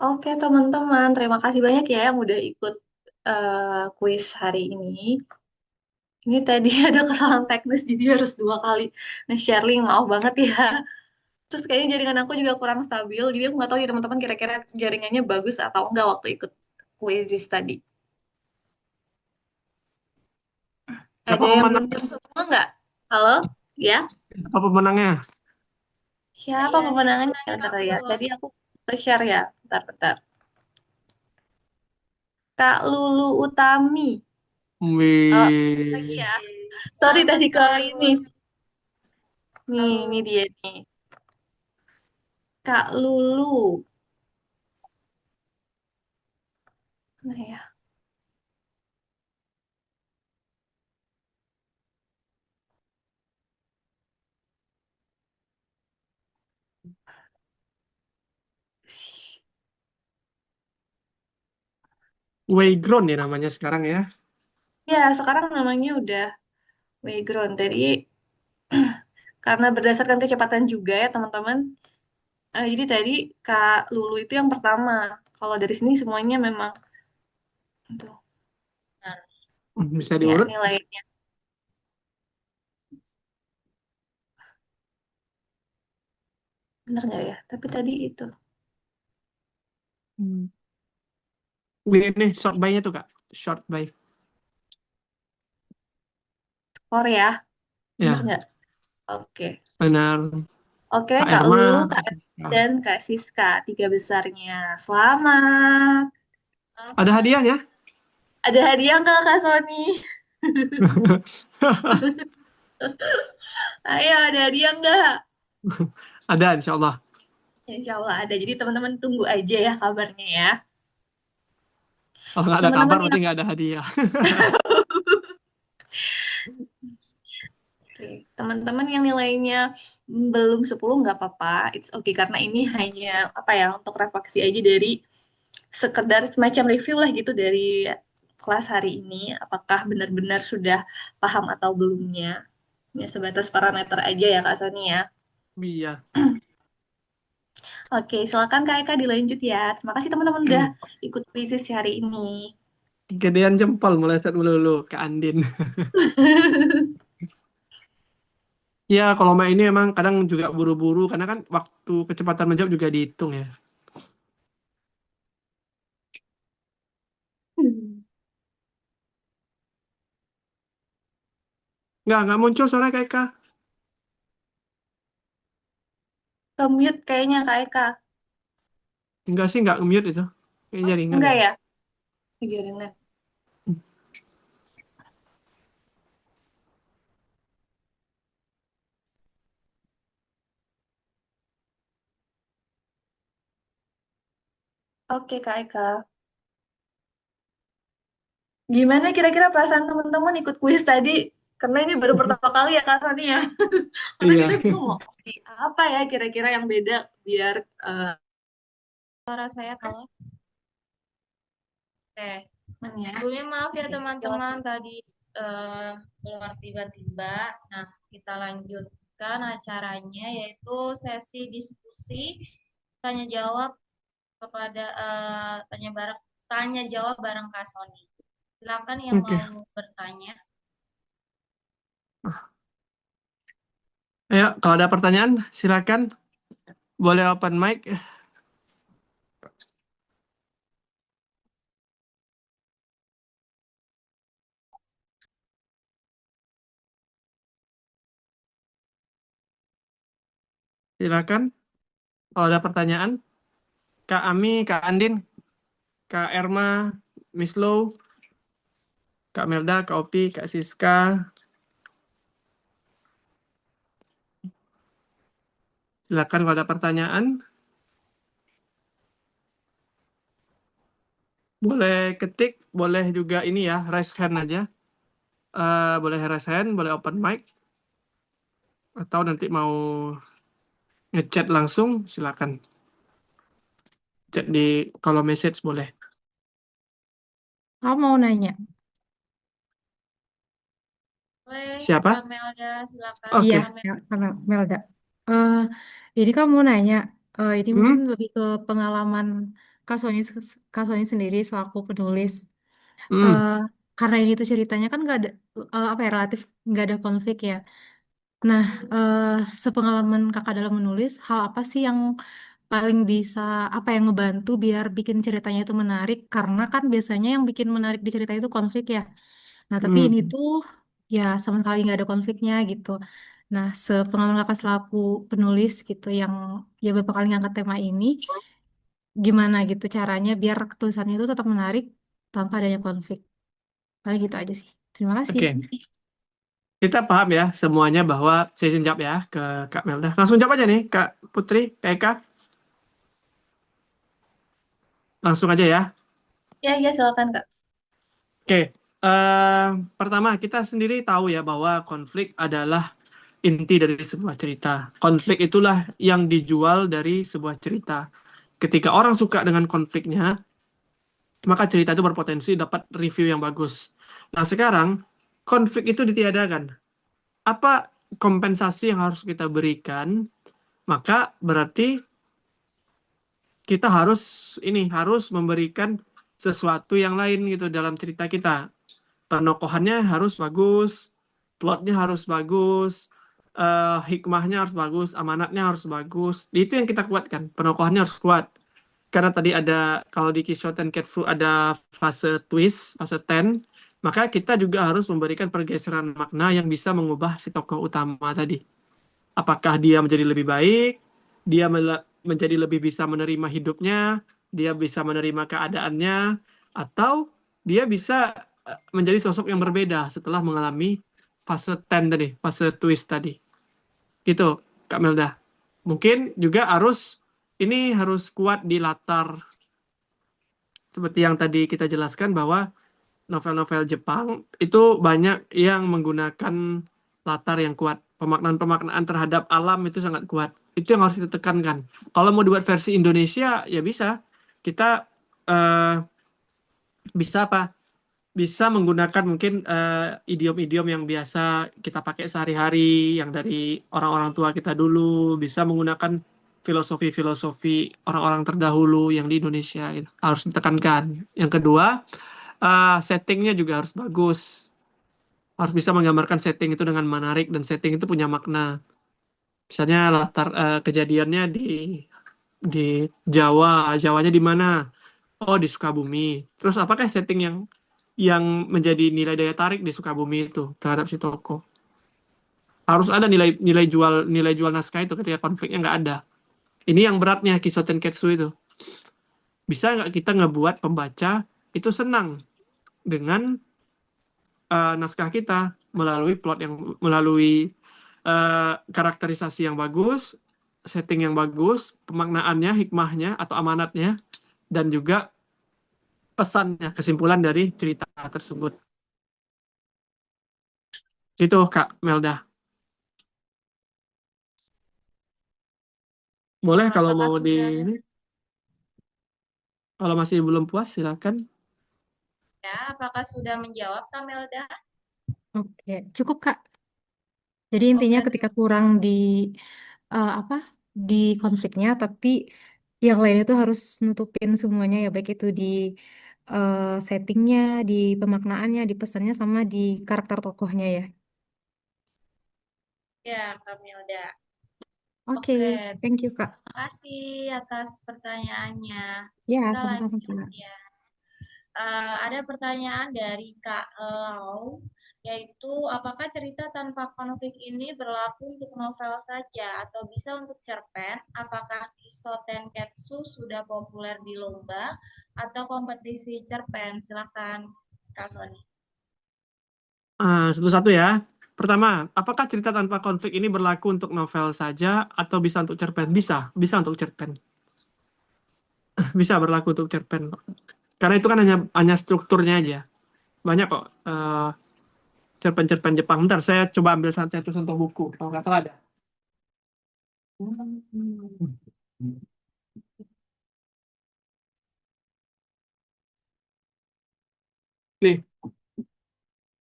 Oke, teman-teman, terima kasih banyak ya yang udah ikut kuis hari ini. Ini tadi ada kesalahan teknis, jadi harus 2 kali nge-sharing, maaf banget ya. Terus kayaknya jaringan aku juga kurang stabil, jadi aku nggak tahu ya teman-teman kira-kira jaringannya bagus atau enggak waktu ikut kuisis tadi. Siapa Ada yang pemenangnya? benar semua nggak? Halo? Ya? Siapa pemenangnya? Siapa Iya, siapa pemenangannya? Ya, menanya bentar Kak ya. Flo? Tadi aku share ya. Bentar. Kak Lulu Utami. Oh, lagi Wih. ya. Sorry Selamat tadi ke Kak ini. Lulu. Nih, ini dia nih. Kak Lulu. Nah ya. Wayground ya namanya sekarang ya. Ya, sekarang namanya udah Wayground. Tadi karena berdasarkan kecepatan juga ya teman-teman. Jadi tadi Kak Lulu itu yang pertama. Kalau dari sini semuanya memang tuh, Nah, Bisa ya diurut. nilainya. Bener nggak ya? Tapi tadi itu. Hmm. Wih, ini short buy-nya tuh Kak. Short buy. Korea. Bener Ya, nggak? Oke. benar. Oke, Kak Kak Erma. Lulu, Kak Erma, dan Kak Siska. Tiga besarnya. Selamat. Ada selamat. hadiahnya? Ada hadiah nggak Kak Sony? Ayo, ada hadiah nggak? Ada insya Allah. Insya Allah ada. Jadi teman-teman tunggu aja ya kabarnya ya. Kalau nggak ada kabar Teman-teman berarti yang nggak ada hadiah. Oke, teman-teman yang nilainya belum 10 nggak apa-apa. It's okay karena ini hanya apa ya untuk refleksi aja dari sekedar semacam review lah gitu dari kelas hari ini. Apakah benar-benar sudah paham atau belumnya? Ya sebatas parameter aja ya Kak Sony ya. Iya. Oke, silakan Kak Eka dilanjut ya. Terima kasih teman-teman udah ikut kuisis hari ini. Gedean jempol mulai saat dulu ke Andin. Ya, kalau main ini emang kadang juga buru-buru karena kan waktu kecepatan menjawab juga dihitung ya. Nggak muncul suara kayak Kak. Mute kayaknya Kak Eka. Enggak sih, nggak mute itu. Kayak Oh, jaringan enggak ya. ya? Jaringan. Oke Kak Eka. Gimana kira-kira perasaan teman-teman ikut kuis tadi? Karena ini baru pertama kali ya Kak Sani ya. Karena Iya. kita bingung mau kasih apa ya kira-kira yang beda biar Suara saya kalau oke. Teman ya. Sebelumnya maaf ya Oke, teman-teman silakan. tadi keluar tiba-tiba. Nah, kita lanjutkan acaranya yaitu sesi diskusi tanya jawab kepada tanya jawab bareng Kak Sony. Silakan yang Oke. mau bertanya. Ayo, kalau ada pertanyaan, silakan. Boleh open mic. Silakan. Kalau ada pertanyaan, Kak Ami, Kak Andin, Kak Erma, Miss Low, Kak Melda, Kak Opi, Kak Siska. Silakan kalau ada pertanyaan. Boleh ketik, boleh juga ini ya, raise hand aja. Boleh raise hand, boleh open mic. Atau nanti mau ngechat langsung, silakan. Chat di kolom message boleh. Kamu mau nanya? Boleh, Siapa? Kak Melda, silakan. Oke. Iya, Kak Melda. ya, karena Melda. Eh, jadi kamu mau nanya, ini mungkin Hmm? lebih ke pengalaman Kak Sony sendiri selaku penulis. Hmm. Eh, karena ini tuh ceritanya kan nggak ada, apa ya, relatif nggak ada konflik ya. Nah, eh, sepengalaman kakak dalam menulis, hal apa sih yang paling bisa apa yang ngebantu biar bikin ceritanya itu menarik? Karena kan biasanya yang bikin menarik di cerita itu konflik ya. Nah, tapi ini Hmm. tuh ya sama sekali nggak ada konfliknya gitu. Nah, sepengalaman kakak selaku penulis gitu yang ya beberapa kali ngangkat tema ini, gimana gitu caranya biar tulisannya itu tetap menarik tanpa adanya konflik. Paling gitu aja sih. Terima kasih. Oke. Kita paham ya semuanya bahwa saya jawab ya ke Kak Melda. Langsung jawab aja nih, Kak Putri, Kak Eka. Langsung aja ya. Ya, ya silakan Kak. Oke. Pertama, kita sendiri tahu ya bahwa konflik adalah inti dari sebuah cerita. Konflik itulah yang dijual dari sebuah cerita. Ketika orang suka dengan konfliknya, maka cerita itu berpotensi dapat review yang bagus. Nah, sekarang konflik itu ditiadakan. Apa kompensasi yang harus kita berikan? Maka berarti kita harus memberikan sesuatu yang lain gitu dalam cerita kita. Penokohannya harus bagus, plotnya harus bagus, hikmahnya harus bagus, amanatnya harus bagus. Itu yang kita kuatkan. Penokohannya harus kuat. Karena tadi ada, kalau di Kisho Tenketsu ada fase twist, fase 10, maka kita juga harus memberikan pergeseran makna yang bisa mengubah si tokoh utama tadi. Apakah dia menjadi lebih baik, dia menjadi lebih bisa menerima hidupnya, dia bisa menerima keadaannya, atau dia bisa menjadi sosok yang berbeda setelah mengalami fase 10 tadi, fase twist tadi. Gitu, Kak Melda. Mungkin juga ini harus kuat di latar, seperti yang tadi kita jelaskan bahwa novel-novel Jepang itu banyak yang menggunakan latar yang kuat. Pemaknaan-pemaknaan terhadap alam itu sangat kuat. Itu yang harus kita tekankan. Kalau mau dibuat versi Indonesia, ya bisa. Kita eh, bisa apa? Bisa menggunakan mungkin idiom-idiom yang biasa kita pakai sehari-hari, yang dari orang-orang tua kita dulu. Bisa menggunakan filosofi-filosofi orang-orang terdahulu yang di Indonesia. Gitu. Harus ditekankan. Yang kedua, settingnya juga harus bagus. Harus bisa menggambarkan setting itu dengan menarik dan setting itu punya makna. Misalnya latar kejadiannya di Jawa, Jawanya di mana? Oh, di Sukabumi. Terus apakah setting yang menjadi nilai daya tarik di Sukabumi itu terhadap si tokoh? Harus ada nilai jual naskah itu ketika konfliknya nggak ada. Ini yang beratnya Kisho Tenketsu itu. Bisa nggak kita ngebuat pembaca itu senang dengan naskah kita melalui karakterisasi yang bagus, setting yang bagus, pemaknaannya, hikmahnya atau amanatnya, dan juga pesannya, kesimpulan dari cerita tersebut. Itu Kak Melda. Boleh kalau Apakah mau sudah kalau masih belum puas silakan. Ya, apakah sudah menjawab Kamelda? Oke, cukup Kak. Jadi intinya Oke, ketika kurang di apa di konfliknya, tapi yang lain itu harus nutupin semuanya ya, baik itu di settingnya, di pemaknaannya, di pesannya, sama di karakter tokohnya ya. ya Kamelda. Oke, Oke, thank you Kak. terima kasih atas pertanyaannya. Ya, Kita sama-sama lanjut Kak. ya. Ada pertanyaan dari Kak Lau, yaitu apakah cerita tanpa konflik ini berlaku untuk novel saja atau bisa untuk cerpen? Apakah Kisho Tenketsu sudah populer di lomba atau kompetisi cerpen? Silakan Kak Sony. Satu-satu ya. Pertama, apakah cerita tanpa konflik ini berlaku untuk novel saja atau bisa untuk cerpen? Bisa untuk cerpen. Bisa berlaku untuk cerpen. Karena itu kan hanya strukturnya aja. Banyak kok cerpen-cerpen Jepang. Ntar saya coba ambil satu contoh buku. Kalau nggak salah ada. Nih,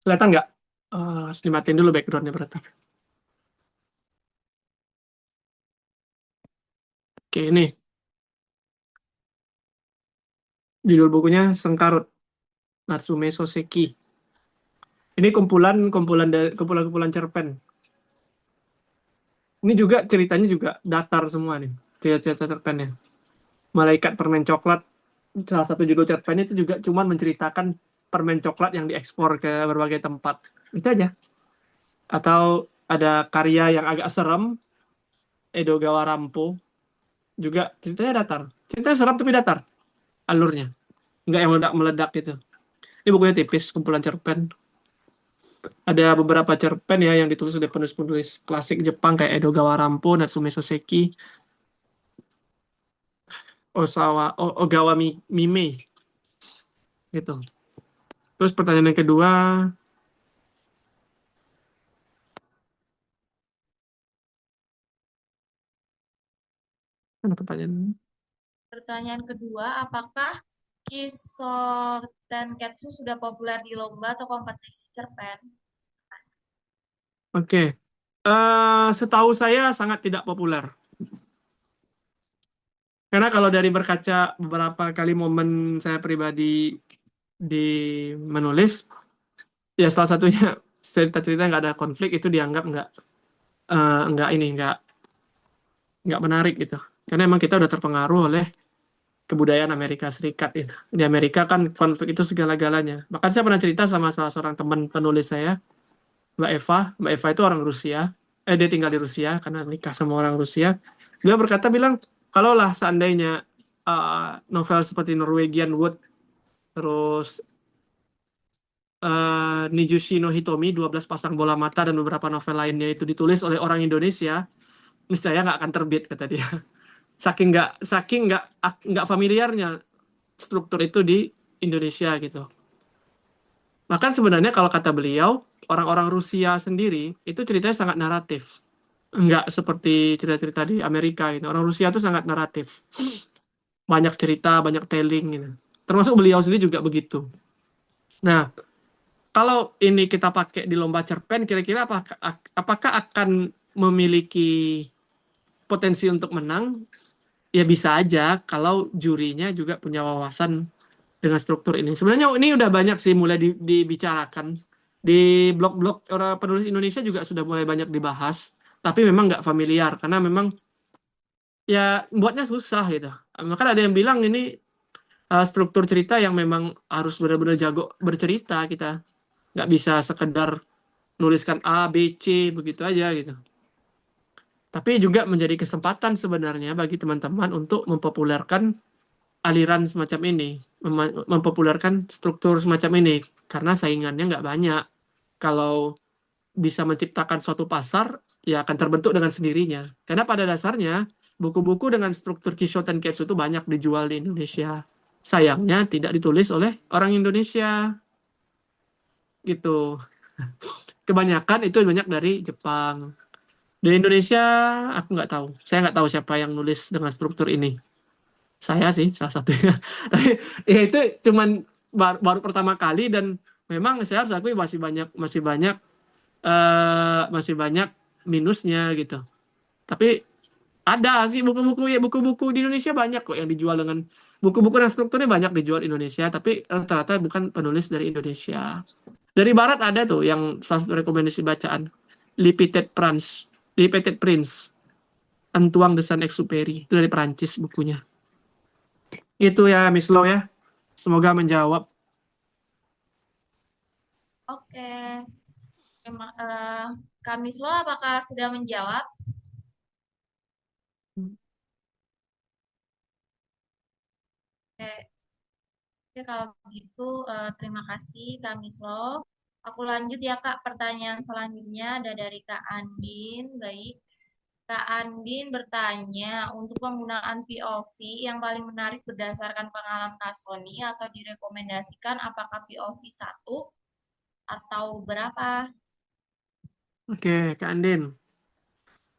kelihatan nggak? Harus dimatiin dulu backgroundnya berarti. Oke, ini. Judul bukunya Sengkarut, Natsume Soseki. Ini kumpulan cerpen. Ini juga ceritanya juga datar semua nih, cerita-cerita cerpennya. Malaikat Permen Coklat, salah satu judul cerpennya itu juga cuman menceritakan permen coklat yang diekspor ke berbagai tempat. Itu aja. Atau ada karya yang agak serem, Edogawa Rampo, juga ceritanya datar. Ceritanya serem tapi datar alurnya. Nggak yang meledak-meledak gitu. Ini bukunya tipis, kumpulan cerpen. Ada beberapa cerpen ya yang ditulis oleh penulis-penulis klasik Jepang kayak Edogawa Rampo, Natsume Soseki, Ogawa Mime gitu. Terus pertanyaan yang kedua, mana pertanyaan? Pertanyaan kedua, apakah Kisho Tenketsu sudah populer di lomba atau kompetisi cerpen? Oke. Setahu saya sangat tidak populer. Karena kalau dari berkaca beberapa kali momen saya pribadi di menulis, ya salah satunya cerita-cerita nggak ada konflik itu dianggap nggak menarik gitu. Karena emang kita udah terpengaruh oleh kebudayaan Amerika Serikat itu. Di Amerika kan konflik itu segala-galanya. Bahkan saya pernah cerita sama salah seorang teman penulis saya, Mbak Eva. Mbak Eva itu orang Rusia. Dia tinggal di Rusia karena nikah sama orang Rusia. Dia bilang, kalaulah seandainya novel seperti Norwegian Wood, terus Nijushi no Hitomi, 12 pasang bola mata, dan beberapa novel lainnya itu ditulis oleh orang Indonesia, niscaya nggak akan terbit, kata dia. Saking nggak familiarnya struktur itu di Indonesia gitu. Bahkan sebenarnya kalau kata beliau, orang-orang Rusia sendiri itu ceritanya sangat naratif. Nggak seperti cerita-cerita di Amerika gitu. Orang Rusia itu sangat naratif. Banyak cerita, banyak telling gitu. Termasuk beliau sendiri juga begitu. Nah, kalau ini kita pakai di lomba cerpen, kira-kira apakah akan memiliki potensi untuk menang? Ya bisa aja kalau jurinya juga punya wawasan dengan struktur ini. Sebenarnya ini udah banyak sih mulai dibicarakan. Di blog-blog orang penulis Indonesia juga sudah mulai banyak dibahas. Tapi memang nggak familiar karena memang ya buatnya susah gitu. Maka ada yang bilang ini struktur cerita yang memang harus benar-benar jago bercerita kita. Nggak bisa sekedar nuliskan A, B, C begitu aja gitu. Tapi juga menjadi kesempatan sebenarnya bagi teman-teman untuk mempopulerkan aliran semacam ini, mempopulerkan struktur semacam ini, karena saingannya nggak banyak. Kalau bisa menciptakan suatu pasar, ya akan terbentuk dengan sendirinya. Karena pada dasarnya, buku-buku dengan struktur Kisho Tenketsu itu banyak dijual di Indonesia. Sayangnya tidak ditulis oleh orang Indonesia, gitu. Kebanyakan itu banyak dari Jepang. Di Indonesia, aku nggak tahu. Saya nggak tahu siapa yang nulis dengan struktur ini. Saya sih salah satunya. Tapi ya itu cuman baru pertama kali, dan memang saya harus akui masih banyak minusnya gitu. Tapi ada sih buku-buku di Indonesia banyak kok yang dijual dengan buku-buku dan strukturnya banyak dijual di Indonesia, tapi rata-rata bukan penulis dari Indonesia. Dari Barat ada tuh yang salah satu rekomendasi bacaan, Limited Prince, Antoine de Saint-Exupéry, itu dari Perancis bukunya. Itu ya Miss Lo ya. Semoga menjawab. Oke, Kak Mislo, apakah sudah menjawab? Oke, oke, kalau begitu terima kasih Kak Mislo. Aku lanjut ya Kak, pertanyaan selanjutnya ada dari Kak Andin. Baik, Kak Andin bertanya, untuk penggunaan POV yang paling menarik berdasarkan pengalaman Kak Sony atau direkomendasikan, apakah POV 1 atau berapa? Oke, Kak Andin.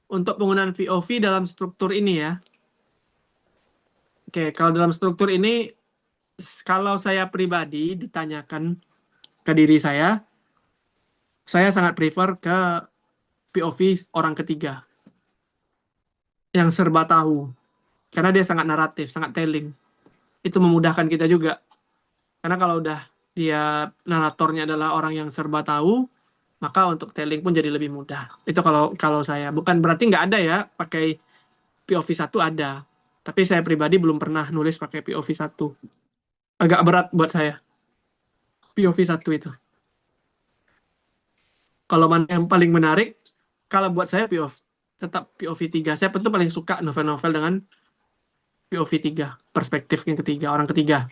Untuk penggunaan VOV dalam struktur ini ya. Oke, kalau dalam struktur ini, kalau saya pribadi ditanyakan ke diri saya sangat prefer ke POV orang ketiga yang serba tahu. Karena dia sangat naratif, sangat telling. Itu memudahkan kita juga. Karena kalau udah dia naratornya adalah orang yang serba tahu, maka untuk telling pun jadi lebih mudah. Itu kalau saya. Bukan berarti nggak ada ya, pakai POV 1 ada. Tapi saya pribadi belum pernah nulis pakai POV 1. Agak berat buat saya, POV 1 itu. Kalau mana yang paling menarik, kalau buat saya tetap POV 3. Saya tentu paling suka novel-novel dengan POV 3, perspektif yang ketiga, orang ketiga,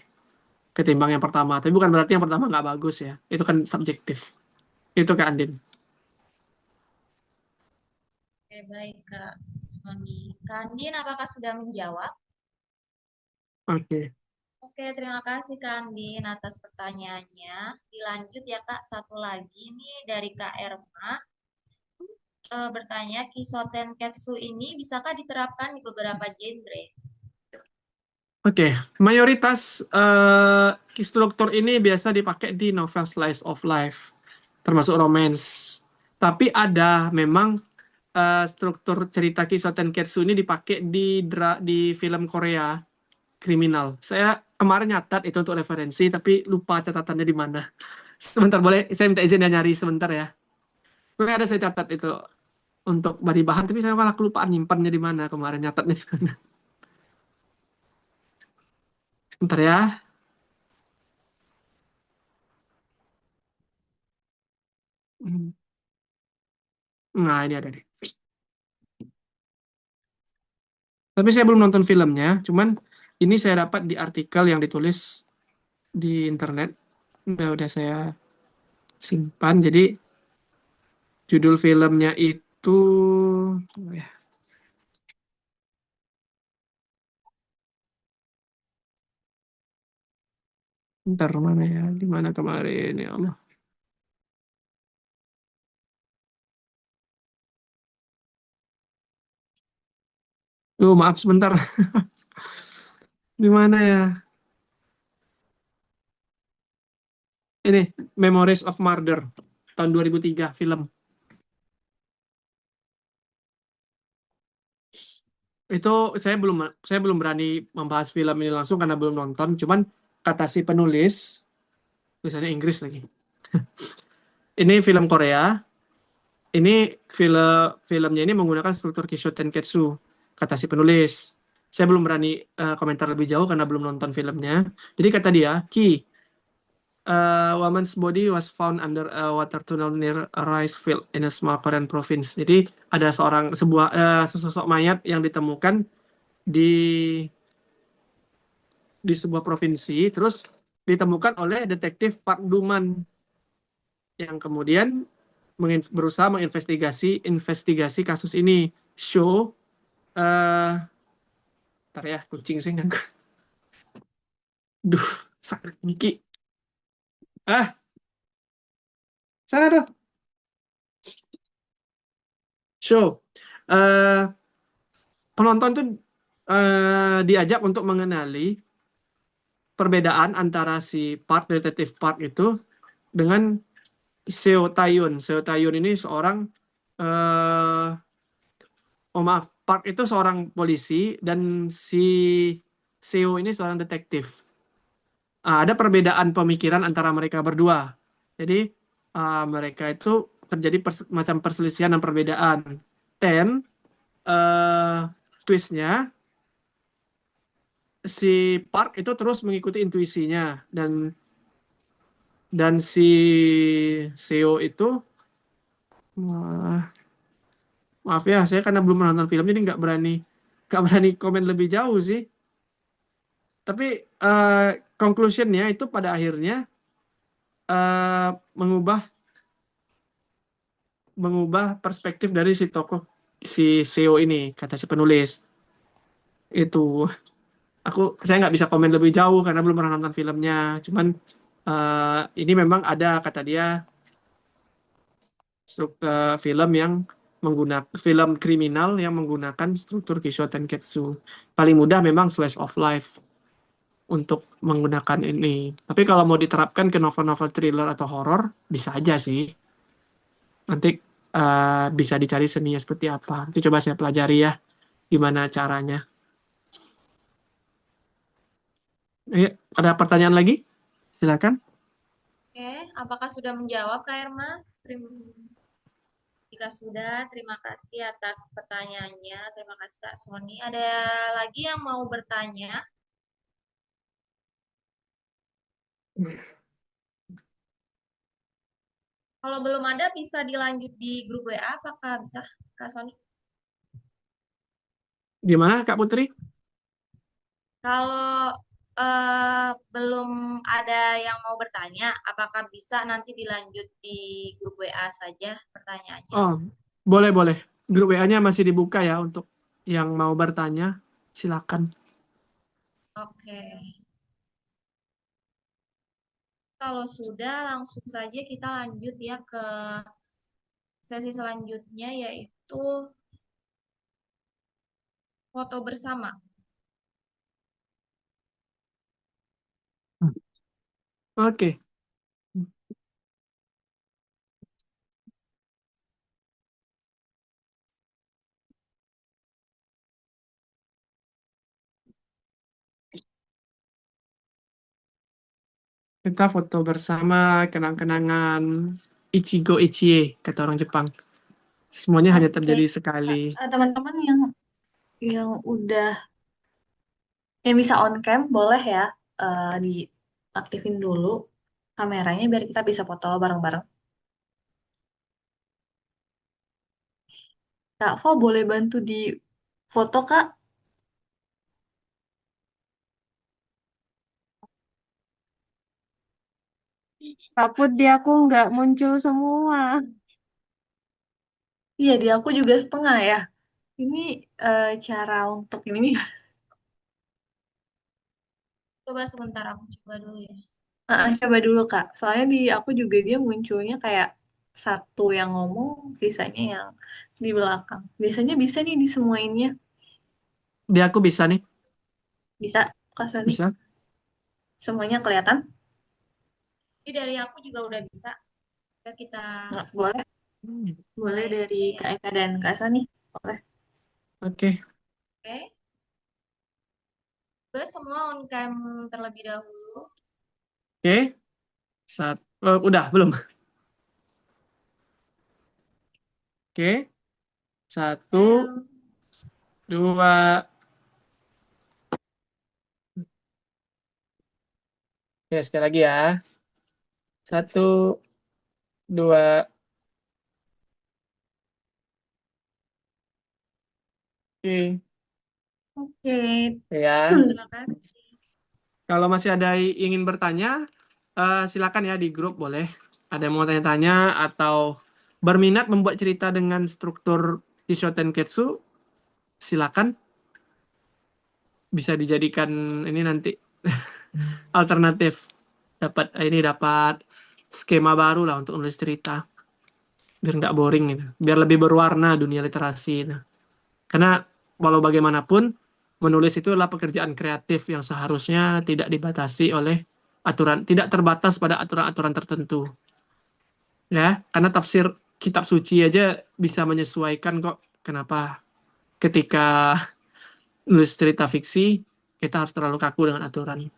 ketimbang yang pertama. Tapi bukan berarti yang pertama nggak bagus ya. Itu kan subjektif. Itu Kak Andin. Oke, baik Kak Sony. Kak Andin, apakah sudah menjawab? Oke. Oke, terima kasih Kak Andin atas pertanyaannya. Dilanjut ya Kak, satu lagi nih dari Kak Erma. Bertanya, Kisotenketsu ini bisakah diterapkan di beberapa genre? Oke, mayoritas struktur ini biasa dipakai di novel slice of life, termasuk romance. Tapi ada memang struktur cerita Kisotenketsu ini dipakai di film Korea kriminal. Saya kemarin nyatat itu untuk referensi, tapi lupa catatannya di mana. Sebentar, boleh saya minta izin ya nyari sebentar ya. Mungkin ada saya catat itu untuk bari bahan, tapi saya malah kelupaan nyimpannya di mana kemarin, nyatatnya di mana. Bentar ya. Nah, ini ada deh. Tapi saya belum nonton filmnya, cuman ini saya dapat di artikel yang ditulis di internet. Udah saya simpan. Jadi judul filmnya itu, oh ya, ntar mana ya? Di mana kemarin ya Allah. Maaf sebentar. Di mana ya? Ini Memories of Murder tahun 2003 film. Itu saya belum berani membahas film ini langsung karena belum nonton, cuman kata si penulis, tulisannya Inggris lagi. Ini film Korea. Ini filmnya ini menggunakan struktur Kisho Tenketsu, kata si penulis. Saya belum berani komentar lebih jauh karena belum nonton filmnya. Jadi kata dia, woman's body was found under a water tunnel near a rice field in a small Korean province. Jadi ada sesosok mayat yang ditemukan di sebuah provinsi, terus ditemukan oleh detektif Park Duman yang kemudian berusaha menginvestigasi kasus ini. Show, ntar ya, kucing sih nganggu. Duh, sakit Miki. Sana tuh. Show. Penonton tuh diajak untuk mengenali perbedaan antara si Park, detektif Park itu dengan Seo Tae-yoon. Seo Tae-yoon ini seorang oh maaf, Park itu seorang polisi dan si Seo ini seorang detektif. Ada perbedaan pemikiran antara mereka berdua. Jadi mereka itu terjadi macam perselisihan dan perbedaan. Dan twistnya si Park itu terus mengikuti intuisinya dan si Seo itu maaf ya, saya karena belum menonton film jadi nggak berani komen lebih jauh sih. Tapi conclusionnya itu pada akhirnya mengubah perspektif dari si tokoh si Seo ini, kata si penulis. Itu saya nggak bisa komen lebih jauh karena belum pernah nonton filmnya. Cuman ini memang ada, kata dia, film kriminal yang menggunakan struktur Kisho Tenketsu. Paling mudah memang slice of life untuk menggunakan ini. Tapi kalau mau diterapkan ke novel-novel thriller atau horor, bisa aja sih. Nanti bisa dicari seninya seperti apa. Nanti coba saya pelajari ya, gimana caranya. Ada pertanyaan lagi? Silakan. Oke, apakah sudah menjawab Kak Irma? Jika sudah, terima kasih atas pertanyaannya. Terima kasih Kak Sony. Ada lagi yang mau bertanya? Kalau belum ada, bisa dilanjut di grup WA. Apakah bisa, Kak Sony? Gimana Kak Putri? Kalau belum ada yang mau bertanya, apakah bisa nanti dilanjut di grup WA saja pertanyaannya? Oh, boleh. Grup WA-nya masih dibuka ya untuk yang mau bertanya. Silakan. Oke. Kalau sudah, langsung saja kita lanjut ya ke sesi selanjutnya, yaitu foto bersama. Oke. Kita foto bersama kenang-kenangan Ichigo Ichie, kata orang Jepang. Semuanya hanya Oke, terjadi sekali. teman-teman yang udah yang bisa on cam boleh ya diaktifin dulu kameranya biar kita bisa foto bareng-bareng. Kak Vo boleh bantu di foto Kak? Kaput di aku nggak muncul semua. Iya di aku juga setengah ya. Ini cara untuk ini Coba sebentar aku coba dulu ya. coba dulu Kak. Soalnya di aku juga dia munculnya kayak satu yang ngomong, sisanya yang di belakang. Biasanya bisa nih di semuanya. Dia aku bisa nih. Bisa Kak Sani. Bisa. Semuanya kelihatan? Jadi dari aku juga udah bisa. Udah kita Nggak, boleh. Boleh mulai dari aja ya. Kak Eka dan Kak Sani. Boleh. Oke. Oke. Gue semua on cam terlebih dahulu. Oke. Udah, belum? Oke. 1, Ayo. 2. Oke, sekali lagi ya. 1, 2. Oke. Oke. Ya. Terima kasih. Kalau masih ada ingin bertanya, silakan ya di grup boleh. Ada yang mau tanya-tanya atau berminat membuat cerita dengan struktur Kisho Tenketsu, silakan. Bisa dijadikan ini nanti alternatif. Dapat skema baru lah untuk nulis cerita. Biar nggak boring gitu. Biar lebih berwarna dunia literasi. Karena walau bagaimanapun, menulis itu adalah pekerjaan kreatif yang seharusnya tidak dibatasi oleh aturan, tidak terbatas pada aturan-aturan tertentu. Ya, karena tafsir kitab suci aja bisa menyesuaikan kok. Kenapa ketika nulis cerita fiksi kita harus terlalu kaku dengan aturan.